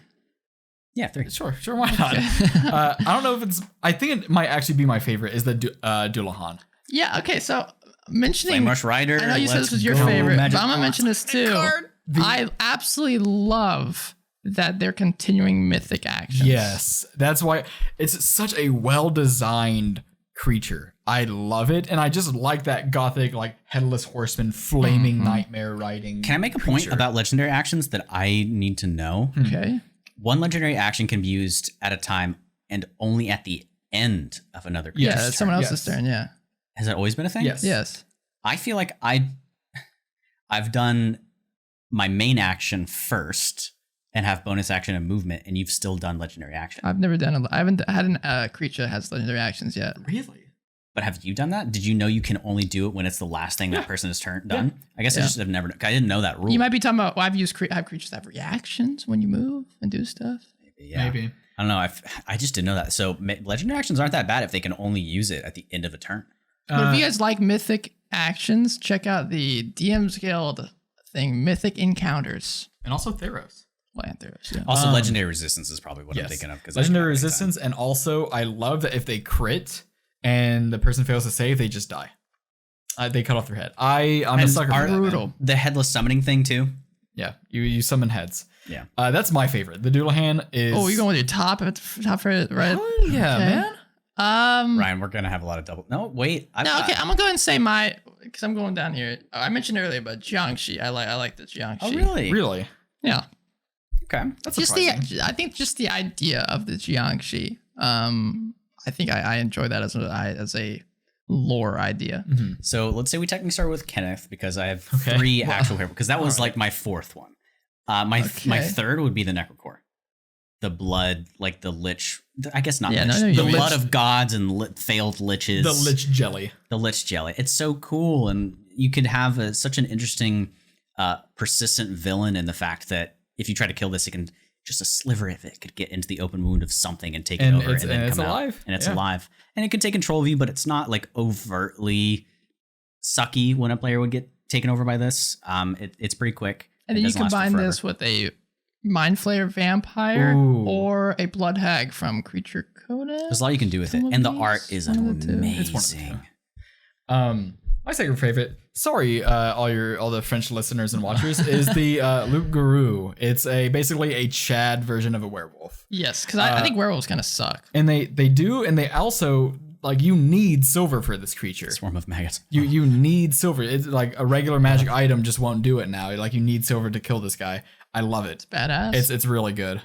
Yeah, 3. Sure, why not? I don't know if it's. I think it might actually be my favorite. Is the Dullahan. Yeah. Okay. So mentioning Flame Rush Rider. I know you said this let's was your go, favorite, Magic but I'm gonna Wand. mention this too. I absolutely love that they're continuing mythic actions. Yes, that's why it's such a well-designed creature. I love it, and I just like that gothic, like headless horseman, flaming nightmare riding. Can I make a point about legendary actions that I need to know? Okay. One legendary action can be used at a time and only at the end of another creature's Yeah, it's someone turn. else's turn. Yeah. Has that always been a thing? Yes. Yes. I feel like I've done my main action first and have bonus action and movement, and you've still done legendary action. I've never done I haven't had a creature that has legendary actions yet. Really? But have you done that? Did you know you can only do it when it's the last thing that person has done? I guess I just have never. I didn't know that rule. You might be talking about. Well, I have creatures that have reactions when you move and do stuff. Yeah. Maybe. I don't know. I just didn't know that. So legendary actions aren't that bad if they can only use it at the end of a turn. But if you guys like mythic actions, check out the DM's Guild thing, Mythic Encounters. And also Theros. Well, and Theros, yeah. Also, legendary resistance is probably what I'm Yes. thinking of. Legendary resistance, and also I love that if they crit and the person fails to save, they just die. They cut off their head. I'm a sucker for that, man. Brutal. The headless summoning thing too. Yeah, you summon heads. Yeah. That's my favorite. The Doodlehan is. Oh, you're going with your top favorite, right? Oh, yeah, Okay. man. Ryan, we're gonna have a lot of double. No, wait. Okay. I'm gonna go ahead and say because I'm going down here. I mentioned earlier about Jiangxi. I like the Jiangxi. Oh, really? Really? Yeah. Okay. That's Just surprising. I think just the idea of the Jiangxi. I think I enjoy that as a lore idea. Mm-hmm. So let's say we technically start with Kenneth because I have Okay. 3 actual favorite because that was like my 4th one. My Okay. 3rd would be the Necrocore. The blood, like the lich. I guess not. Yeah, lich. no, you The mean- blood of gods and failed liches. The lich jelly. The lich jelly. It's so cool, and you could have such an interesting, persistent villain in the fact that if you try to kill this, it can just a sliver of it could get into the open wound of something and take it over, and then it's come alive. out, and it's Yeah. alive, and it can take control of you, but it's not like overtly sucky when a player would get taken over by this. It's pretty quick, And It then you doesn't last for combine forever. this with a Mind Flayer vampire Ooh. or a Blood Hag from Creature Codex. There's a lot you can do with it, Some of and the these, art is one of the two. amazing. It's one of the two. My second favorite, sorry, all the French listeners and watchers, is the Loup Garou. It's basically a Chad version of a werewolf. Yes, because I think werewolves kind of suck. And they also, like, you need silver for this creature. Swarm of maggots. You need silver. It's like a regular magic item just won't do it now. Like, you need silver to kill this guy. I love it. Badass. It's really good.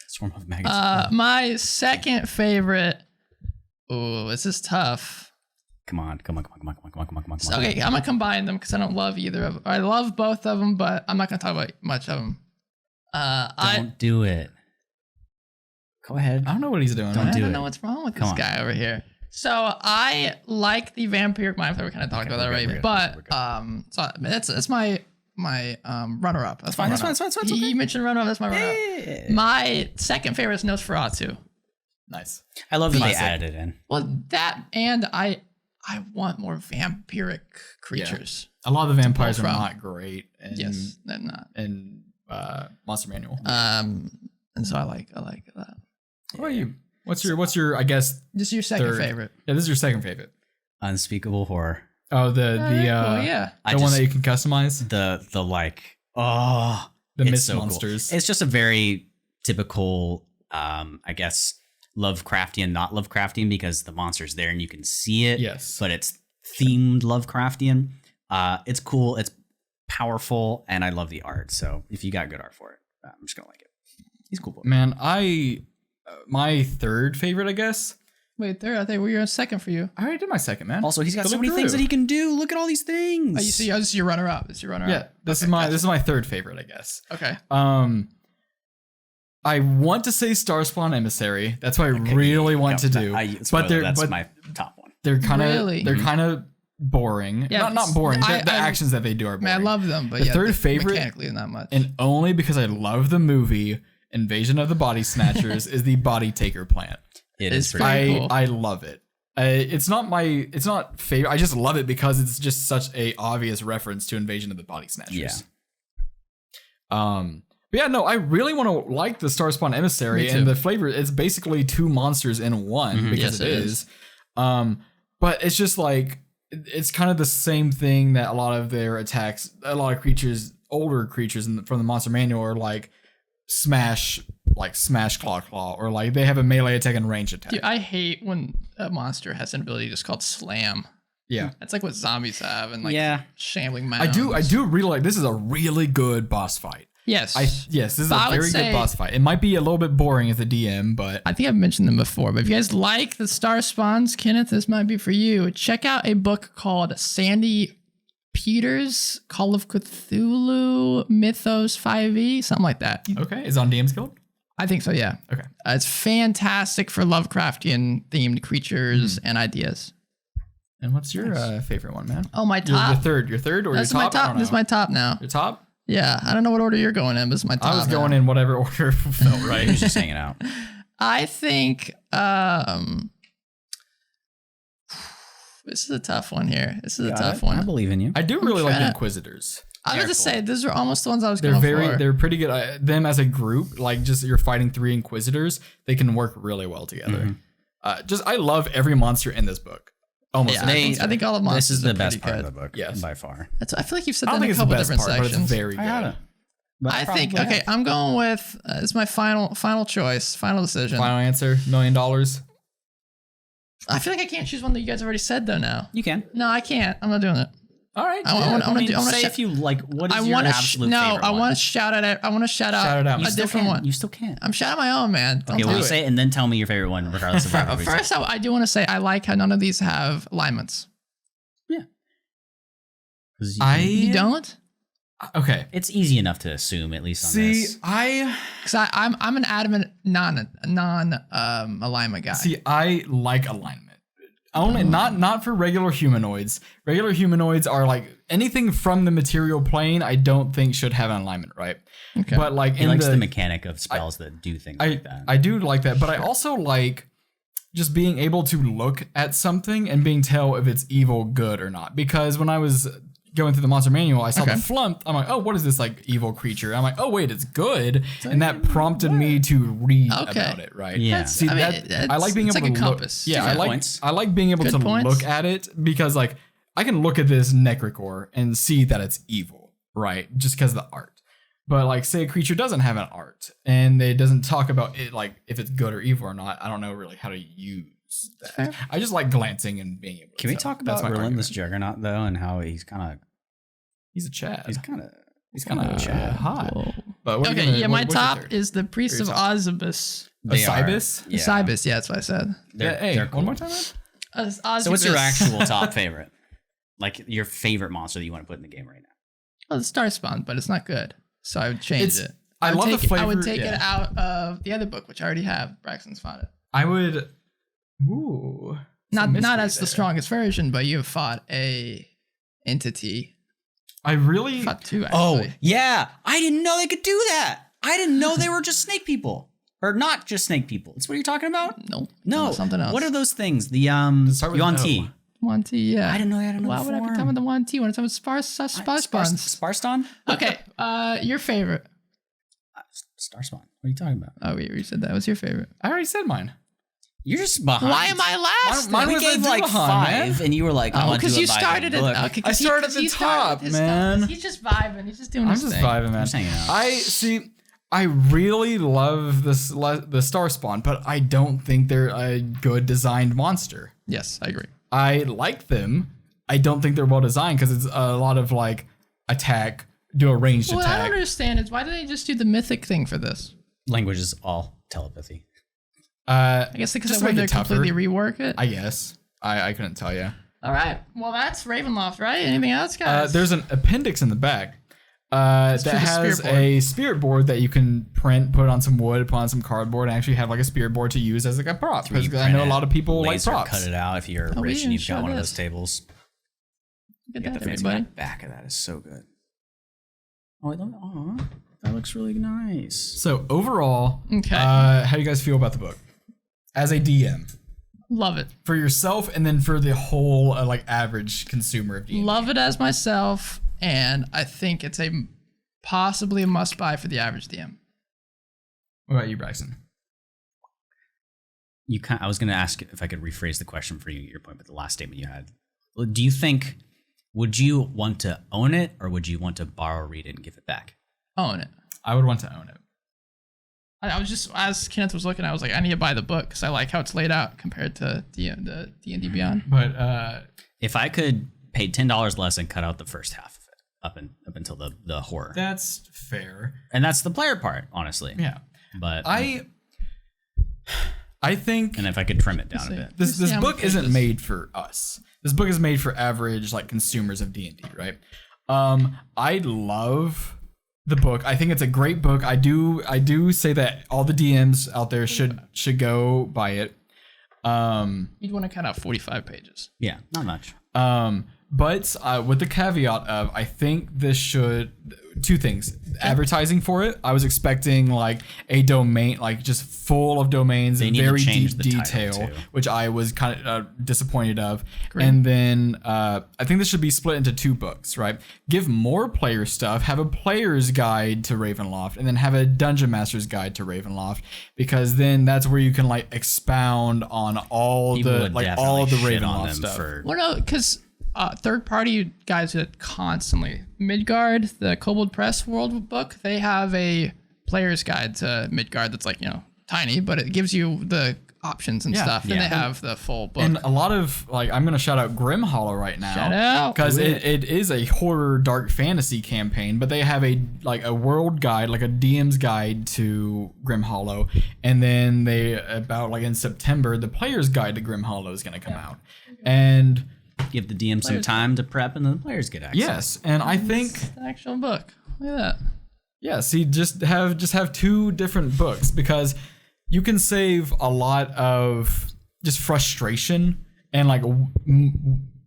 Swarm of maggots. My second favorite. Ooh, this is tough. Come on. Okay, I'm gonna combine them because I don't love either of them. I love both of them, but I'm not gonna talk about much of them. Don't do it. Go ahead. I don't know what he's doing. Don't I do don't it. know what's wrong with Come this on. guy over here. So I like the vampiric mind flayer. We kind of talked about that we're already, good. but We're good. so that's my runner up. That's fine, my that's runner-up. fine, that's fine, it's okay. You mentioned runner up. That's my runner up. Yeah. My second favorite is Nosferatu. Nice. I love that they Classic. added it in. Well, that and I want more vampiric creatures. A lot of the vampires are from. not great. In, Yes, they're not. In Monster Manual. And so I like that. What about you? What's your I guess Just your second third. favorite. Yeah, this is your second favorite. Unspeakable horror. Oh, the yeah. one that you can customize. The like The it's mist so cool. monsters. It's just a very typical I guess Lovecraftian, not Lovecraftian because the monster's there and you can see it. Yes. But it's themed Lovecraftian. It's cool, it's powerful, and I love the art. So if you got good art for it, I'm just gonna like it. He's a cool boy. Man, my third favorite, I guess. Wait, there. I think we were second for you. I already did my second, man. Also, he's got The so Loup many things Garou. that he can do. Look at all these things. Oh, you see, this is your runner up. It's your runner Yeah, up. this Okay, is my third favorite, I guess. Okay. I want to say Starspawn Emissary. That's what I really want to do. That's my top one. they're kind of Really? they're kind of boring. Yeah, not boring. I- The I- actions that they do are I boring. mean, I love them, but The yeah, third favorite- mechanically not much. and only because I love the movie Invasion of the Body Snatchers is the Body Taker plant. It It's is pretty very I cool. I love it. It's not favorite. I just love it because it's just such a obvious reference to Invasion of the Body Snatchers. Yeah. But yeah, no, I really want to like the Starspawn Emissary Me too. and the flavor. It's basically two monsters in one because Yes, it it is. But it's just like it's kind of the same thing that a lot of their attacks, a lot of creatures, older creatures from the Monster Manual are like smash claw, or like they have a melee attack and range attack. Dude, I hate when a monster has an ability just called slam. Yeah. That's like what zombies have and like Yeah. shambling I mounds. do really like this is a really good boss fight. Yes. Yes, this is But I a would very say- good boss fight. It might be a little bit boring as a DM, but I think I've mentioned them before, but if you guys like the Star Spawns, Kenneth, this might be for you. Check out a book called Sandy Peters' Call of Cthulhu Mythos 5e, something like that. okay, is it on DM's Guild? I think so, yeah. Okay. It's fantastic for Lovecraftian themed creatures and ideas. And what's your favorite one, man? Oh, my Your top. third or That's your my top? I top. don't This is know. my top now. Your top? Yeah, I don't know what order you're going in, but this is my top. I was going in whatever order felt right. He's just hanging out. I think this is a tough one here. This is a tough one. I believe in you. I do really like the trying to- Inquisitors. I was They're just cool. say these are almost the ones I was They're going for. they're pretty good. Them as a group, like just you're fighting three Inquisitors, they can work really well together. I love every monster in this book. Almost. Yeah, every I think all the monsters This is the are best pretty part good. of the book, Yes. by far. I feel like you've said I that don't in think a it's the couple best different part, but sections. it's very good. I haven't. But I think probably okay. I'm going with it's my final choice, final decision. Final answer: $1 million. I feel like I can't choose one that you guys already said though. Now You can. no, I can't. I'm not doing it. All right. I want to Say if you like. What is your absolute favorite I one? want to shout out. I want to shout Shout it out out. a different one. You still can't. I'm shouting my own, man. Don't Okay, well, do you it. say it and then tell me your favorite one, regardless of what First, I do want to say I like how none of these have alignments. You don't? Okay. It's easy enough to assume, at least on See, this. Because I'm an adamant non alignment guy. See, I like alignment. Only not for regular humanoids. Regular humanoids are like anything from the material plane. I don't think should have an alignment, right? Okay. But like He likes the mechanic of spells that do things like that. I do like that, but I also like just being able to look at something and being tell if it's evil, good, or not. Because when I was going through the monster manual, I saw the flump. I'm like, oh, what is this like evil creature? I'm like, oh wait, it's good, and that prompted me to read about it. Right? Yeah. See, I like being able like to a look. compass. Yeah, Points. I like being able Good to points. look at it because like I can look at this Necrocore and see that it's evil, right? Just because of the art. But like, say a creature doesn't have an art and it doesn't talk about it, like if it's good or evil or not. I don't know really how to use that. Fair. I just like glancing and being able. Can we talk about That's my Relentless argument. Juggernaut though, and how he's kind of He's a Chad. he's kind of Chad hot. Whoa. But what are you Okay, gonna- my what's your top third? is the Priest of Ozibus. Cybus? Yeah. Cybus, yeah, that's what I said. Hey, they're one cool. more time. Man? Ozibus. So what's your actual top favorite? Like your favorite monster that you want to put in the game right now? Oh, the Star Spawn, but it's not good, so I would change it. I love the flavor. I would take yeah. it out of the other book, which I already have. Braxton's fought it. I would. Ooh. Not mystery as the there. strongest version, but you've fought a entity. I really. Fought two, Oh actually. yeah, I didn't know they could do that. I didn't know they were just snake people, or not just snake people. That's what you're talking about. Nope. No, something else. What are those things? The start with Yuan-Ti. O. Yuan-Ti, yeah. I didn't know they had another Why would I be form. talking about the Yuan-Ti when it's talking about Sparspawns? Sparston? Okay, your favorite. Starspawn. What are you talking about? Oh, you said that was your favorite. I already said mine. You're just behind. Why am I last? Mine We was gave the like Duhan, 5, man. and you were like, I Oh, want to because do you it by started the it. book. Okay, I started at the top, man. He's just vibing. He's just doing I'm his just thing. vibing, man. just hanging out. I see. I really love this the Star Spawn, but I don't think they're a good designed monster. Yes, I agree. I like them. I don't think they're well designed because it's a lot of like attack, do a ranged What I attack. don't understand is why did they just do the mythic thing for this? Language is all telepathy. I guess because Just they wanted make to it tougher. completely rework it. I guess. I couldn't tell you. All right. Well, that's Ravenloft, right? Anything else, guys? There's an appendix in the back that for the has spirit board. a spirit board that you can print, put on some wood, put on some cardboard, and actually have like a spirit board to use as like a prop. Where you Because I know a print lot of people like laser props. cut it out. If you're Oh, we rich and didn't you've got show one of this. those tables. Look Get at the that, fancy everybody. back of that is so good. Oh, that looks really nice. So overall, Okay. how do you guys feel about the book as a DM Love it. for yourself, and then for the whole like average consumer of D&D? Love it as myself, and I think it's possibly a must-buy for the average DM. What about you, Braxton? I was going to ask if I could rephrase the question for you at your point, but the last statement you had. Do you think, would you want to own it, or would you want to borrow, read it, and give it back? Own it. I would want to own it. I was just, as Kenneth was looking, I was like, I need to buy the book because I like how it's laid out compared to the D&D Beyond. But If I could pay $10 less and cut out the first half of it, up until the horror, that's fair. and that's the player part, honestly. Yeah. But I think and if I could trim it down a bit. this See how book many isn't pages. made for us. This book is made for average like consumers of D&D, right? I love the book. I think it's a great book. I do say that all the DMs out there should go buy it. You'd want to cut out 45 pages. Yeah, not much. But with the caveat of, I think this should, two things. Advertising for it, I was expecting like a domain, like just full of domains, They need to very change deep the title, detail, too. which I was kind of disappointed of. And then I think this should be split into 2 books, right? Give more player stuff, have a player's guide to Ravenloft, and then have a dungeon master's guide to Ravenloft, because then that's where you can like expound on all People the would like definitely all of the shit on Ravenloft them stuff. for Well, no, because third-party guys that constantly Midgard, the Kobold Press World book, they have a player's guide to Midgard that's like tiny, but it gives you the options and stuff, and they have the full book. And a lot of I'm gonna shout out Grim Hollow right now. Shout out, because it is a horror dark fantasy campaign, but they have a world guide, like a DM's guide to Grim Hollow, and then in September the player's guide to Grim Hollow is gonna come out, and give the DM some time to prep, and then the players get access. Yes, and I think the actual book. Look at that. Yeah, see, just have 2 different books, because you can save a lot of just frustration and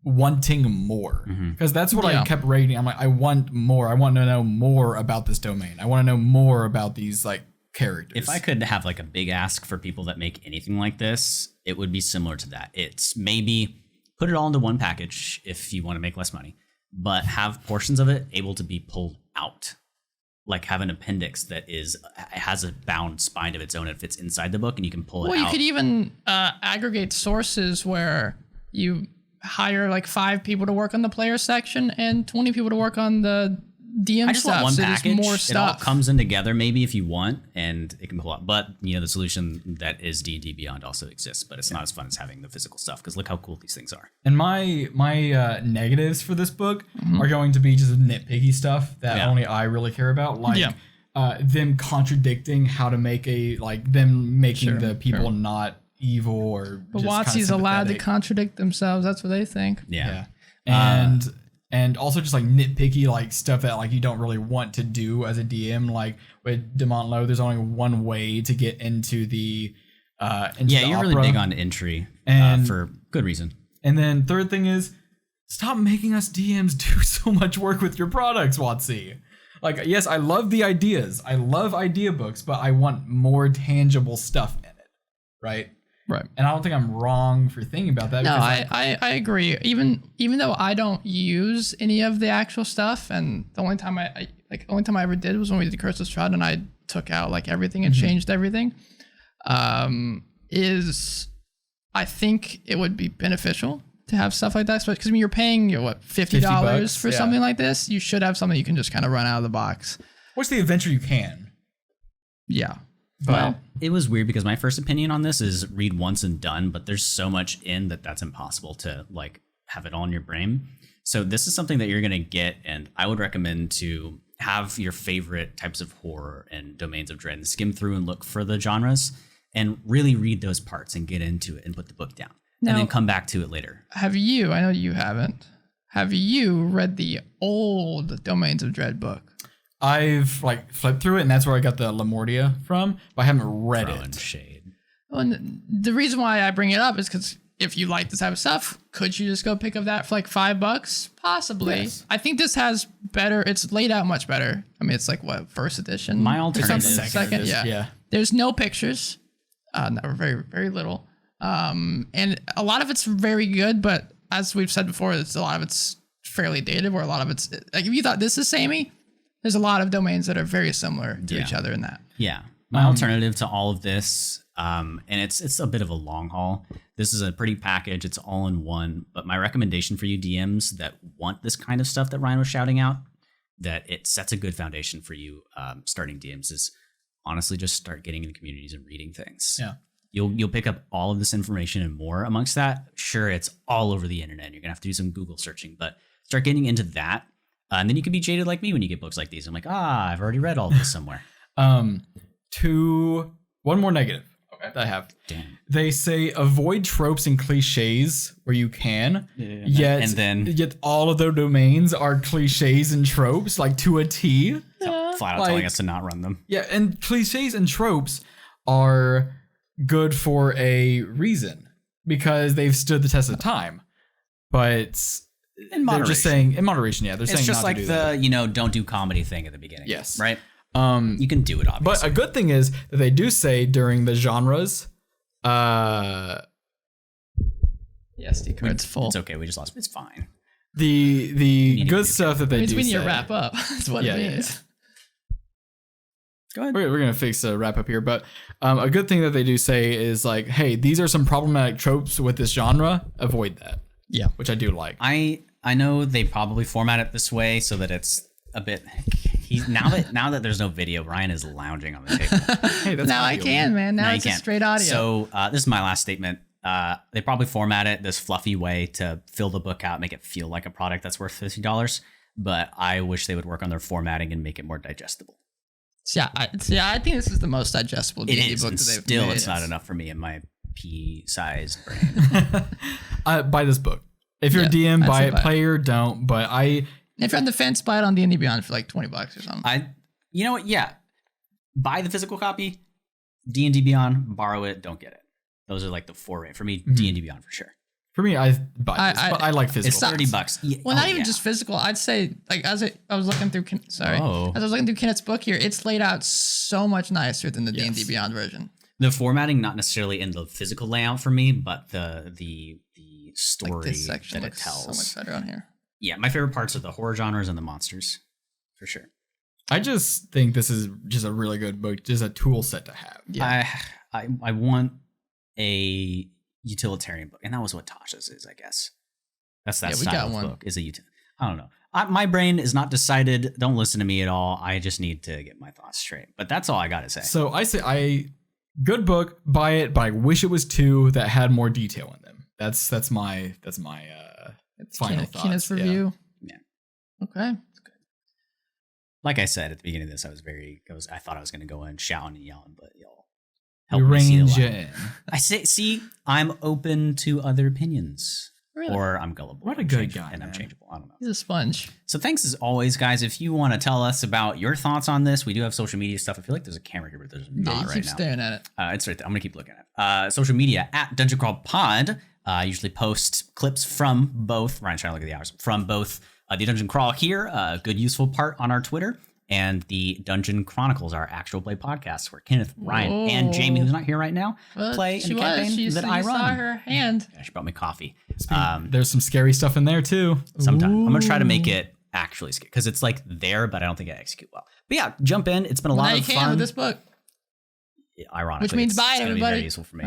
wanting more, because that's what I kept rating. I'm like, I want more. I want to know more about this domain. I want to know more about these characters. If I could have a big ask for people that make anything like this, it would be similar to that. It's maybe put it all into one package if you want to make less money, but have portions of it able to be pulled out. Have an appendix that has a bound spine of its own. It fits inside the book, and you can pull it out. Well, you could even aggregate sources where you hire 5 people to work on the player section and 20 people to work on the DM I just stuff. want one so package. More stuff. It all comes in together, maybe if you want, and it can pull out. But the solution that is D&D Beyond also exists, but it's not as fun as having the physical stuff, because look how cool these things are. And my negatives for this book are going to be just nitpicky stuff that only I really care about, them contradicting how to make them making the people not evil or. But WotC's allowed to contradict themselves. That's what they think. Yeah. And also just nitpicky stuff that you don't really want to do as a DM. With Demont Low, there's only one way to get into the you're really big on entry, and for good reason. And then third thing is, stop making us DMs do so much work with your products, WotC. Yes, I love the ideas. I love idea books, but I want more tangible stuff in it, right? Right. And I don't think I'm wrong for thinking about that. No, I agree. Even though I don't use any of the actual stuff, and the only time I ever did was when we did Curseless Shroud, and I took out everything and changed everything. I think it would be beneficial to have stuff like that, because you're paying $50 for something like this. You should have something you can just kind of run out of the box. What's the adventure you can? Yeah. Well, it was weird because my first opinion on this is read once and done, but there's so much in that's impossible to have it all in your brain. So this is something that you're going to get, and I would recommend to have your favorite types of horror and domains of dread and skim through and look for the genres and really read those parts and get into it and put the book down and then come back to it later. I know you haven't. Have you read the old Domains of Dread book? I've flipped through it, and that's where I got the Lamortia from, but I haven't read it. Shade. Well, and the reason why I bring it up is because if you like this type of stuff, could you just go pick up that for $5? Possibly. Yes. I think this has better. It's laid out much better. I mean, it's first edition. My alternative, second. Yeah. There's no pictures. Very, very little. And a lot of it's very good, but as we've said before, a lot of it's fairly dated. Where a lot of it's if you thought this is samey. There's a lot of domains that are very similar to each other in that. Yeah. My alternative to all of this, and it's a bit of a long haul. This is a pretty package. It's all in one. But my recommendation for you DMs that want this kind of stuff that Ryan was shouting out, that it sets a good foundation for you starting DMs, is honestly just start getting in communities and reading things. Yeah. You'll pick up all of this information and more amongst that. Sure, it's all over the internet. You're going to have to do some Google searching, but start getting into that. And then you can be jaded like me when you get books like these. I'm like, I've already read all this somewhere. One more negative that I have. Damn. They say avoid tropes and cliches where you can. Yet all of their domains are cliches and tropes, to a T. Flat out telling us to not run them. Yeah, and cliches and tropes are good for a reason, because they've stood the test of time. But in moderation. They're just saying in moderation. Yeah, they're saying it's just not to do that. don't do comedy thing at the beginning. Yes, right. You can do it, obviously. But a good thing is that they do say during the genres. Yes, the card's full. It's okay. We just lost. It's fine. The good stuff that they do. We need say. to wrap up. That's what it means. Yeah. Go ahead. We're gonna fix a wrap up here, but a good thing that they do say is hey, these are some problematic tropes with this genre. Avoid that. Yeah, which I do like. I know they probably format it this way so that it's a bit He's now that there's no video, Ryan is lounging on the table. Hey, that's Now I can, man. Now it's just straight audio. So this is my last statement. They probably format it this fluffy way to fill the book out, make it feel like a product that's worth $50. But I wish they would work on their formatting and make it more digestible. I think this is the most digestible It D&D is, book and that they've still, made. it's not enough for me in my pea-sized brain. Buy this book. If you're a DM, buy it. Player, don't. But if you're on the fence, buy it on D&D Beyond for like $20 or something. You know what? Yeah, buy the physical copy. D&D Beyond, borrow it. Don't get it. Those are like the 4 for me. D&D Beyond for sure. For me, I buy this, but I like physical. It's $30. Yeah. Well, not even just physical. I'd say, like, as I was looking through, as I was looking through Kenneth's book here, it's laid out so much nicer than the D&D Beyond version. The formatting, not necessarily in the physical layout for me, but the story like this section that it looks tells. so much better on here. Yeah, my favorite parts are the horror genres and the monsters, for sure. I just think this is just a really good book, just a tool set to have. Yeah. I want a utilitarian book, and that was what Tasha's is, I guess. That's that style of book is a I don't know. My brain is not decided. Don't listen to me at all. I just need to get my thoughts straight. But that's all I got to say. So I say good book, buy it, but I wish it was 2 that had more detail in them. That's my final thoughts. Kenneth's review. Yeah. Okay. Like I said at the beginning of this, I thought I was going to go in shouting and yelling, but y'all help me see the light. I say, I'm open to other opinions. Really? Or I'm gullible. What a good guy, and man. I'm changeable. I don't know. He's a sponge. So thanks as always, guys. If you want to tell us about your thoughts on this, we do have social media stuff. I feel like there's a camera here, but there's not right keep now. Staring at it. It's right there. I'm gonna keep looking at it. Social media at Dungeon Crawl Pod. I usually post clips from both. Ryan's trying to look at the hours from both the Dungeon Crawl here, a good useful part on our Twitter, and the Dungeon Chronicles, our actual play podcast, where Kenneth, Ryan, and Jamie, who's not here right now, play in a campaign that I run. Saw her hand. Yeah, she brought me coffee. There's some scary stuff in there too. Sometime I'm gonna try to make it actually scary because it's like there, but I don't think I execute well. But yeah, jump in. It's been a lot of fun. With this book. Ironically, Which means buy it, it's everybody. Very useful for me.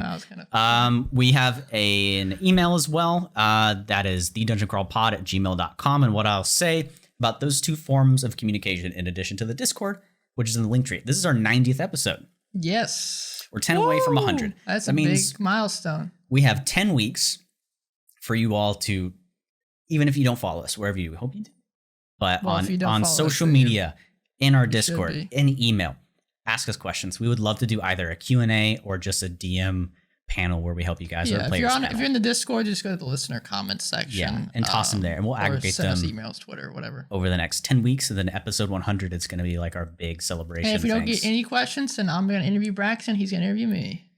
We have an email as well. That is thedungeoncrawlpod@gmail.com. And what I'll say about those 2 forms of communication, in addition to the Discord, which is in the link tree. This is our 90th episode. Yes. We're 10 away from 100. That means big milestone. We have 10 weeks for you all to, even if you don't follow us, wherever you hope you do, but on social media, in our Discord, in email, ask us questions. We would love to do either a Q&A or just a DM panel where we help you guys. If you're in the Discord, just go to the listener comments section. And toss them there, and we'll aggregate them. Send us emails, Twitter, whatever. Over the next 10 weeks, and then episode 100, it's going to be like our big celebration. And if we don't get any questions, then I'm going to interview Braxton. He's going to interview me.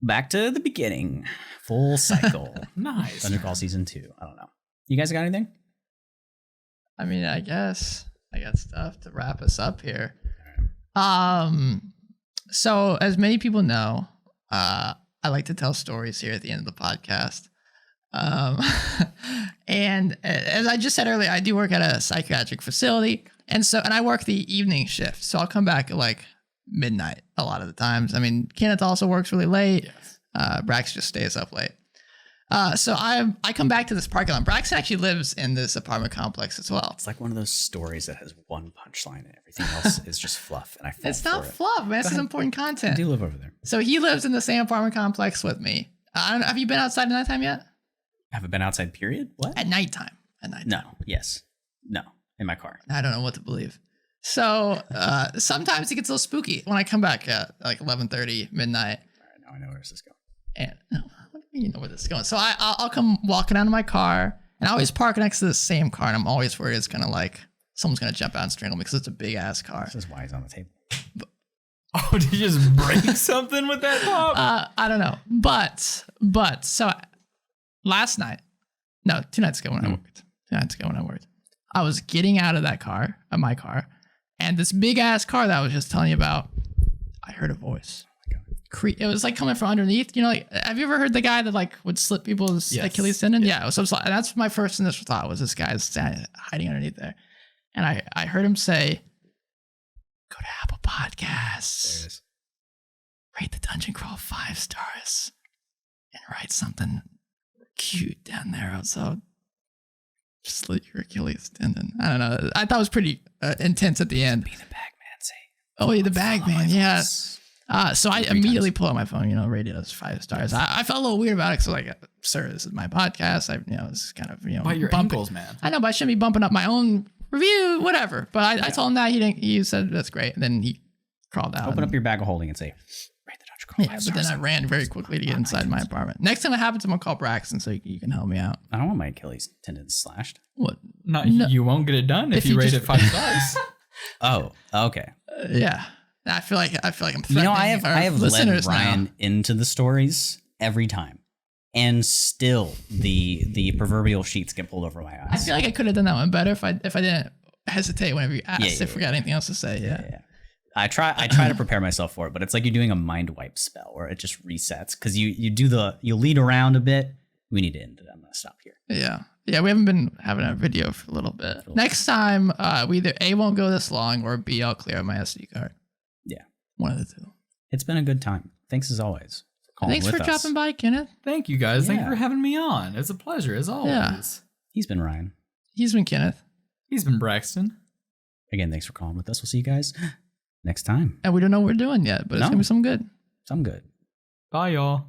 Back to the beginning. Full cycle. Nice. Dungeon Crawl Season 2. I don't know. You guys got anything? I mean, I guess I got stuff to wrap us up here. So as many people know, I like to tell stories here at the end of the podcast. And as I just said earlier, I do work at a psychiatric facility. And I work the evening shift. So I'll come back at like midnight a lot of the times. I mean, Kenneth also works really late. Yes. Brax just stays up late. So I come back to this parking lot. Braxton actually lives in this apartment complex as well. It's like one of those stories that has one punchline and everything else is just fluff. And I fall It's not fluff, man. This is important I content. do live over there. So he lives in the same apartment complex with me. I don't know, have you been outside at nighttime yet? Have it been outside, period? What? At nighttime. No. Yes. No. In my car. I don't know what to believe. So sometimes it gets a little spooky when I come back at like 11:30, midnight. All right, now I know where this is going. And what do you mean you know where this is going? So I'll come walking out of my car, and I always park next to the same car, and I'm always worried it's gonna someone's gonna jump out and strangle me because it's a big ass car. This is why he's on the table. Oh, did you just break something with that pop? I don't know, but so last night, no, 2 nights ago when I worked, I was getting out of my car, and this big ass car that I was just telling you about, I heard a voice. It was like coming from underneath, like, have you ever heard the guy that like would slit people's Achilles tendon? Yeah. So it's like, that's my first initial thought was this guy's hiding underneath there. And I heard him say, go to Apple Podcasts, There it is. rate the Dungeon Crawl 5 stars, and write something cute down there. So Slit your Achilles tendon. I don't know. I thought it was pretty intense at the end. Be the Bagman, say. Oh, yeah, the Bagman, yeah. So I immediately pull out my phone, rated us 5 stars. I felt a little weird about it because, like, sir, this is my podcast. It's kind of, By your ankles, man. I know, but I shouldn't be bumping up my own review, whatever. But I told him that he said that's great. And then he crawled out. Open up your bag of holding and say, rate the Dodger Call. Yeah, but then I ran very quickly to get inside my apartment. Next time it happens, I'm going to call Braxton so you can help me out. I don't want my Achilles tendon slashed. What? No, you won't get it done if you rate it 5 stars. Oh, okay. Yeah. I feel like I'm threatening I have led Ryan now. into the stories every time, and still the proverbial sheets get pulled over my eyes. I feel like I could have done that one better if I didn't hesitate whenever you asked if we got anything else to say. Yeah. I try to prepare myself for it, but it's like you're doing a mind wipe spell where it just resets because you lead around a bit. We need to end it. I'm gonna stop here. Yeah, we haven't been having a video for a little bit. Next time, we either A, won't go this long, or B, I'll clear my SD card. Yeah. One of the two. It's been a good time. Thanks as always. Thanks for dropping by, Kenneth. Thank you, guys. Thank you for having me on. It's a pleasure, as always. Yeah. He's been Ryan. He's been Kenneth. He's been Braxton. Again, thanks for calling with us. We'll see you guys next time. And we don't know what we're doing yet, but it's going to be some good. Some good. Bye, y'all.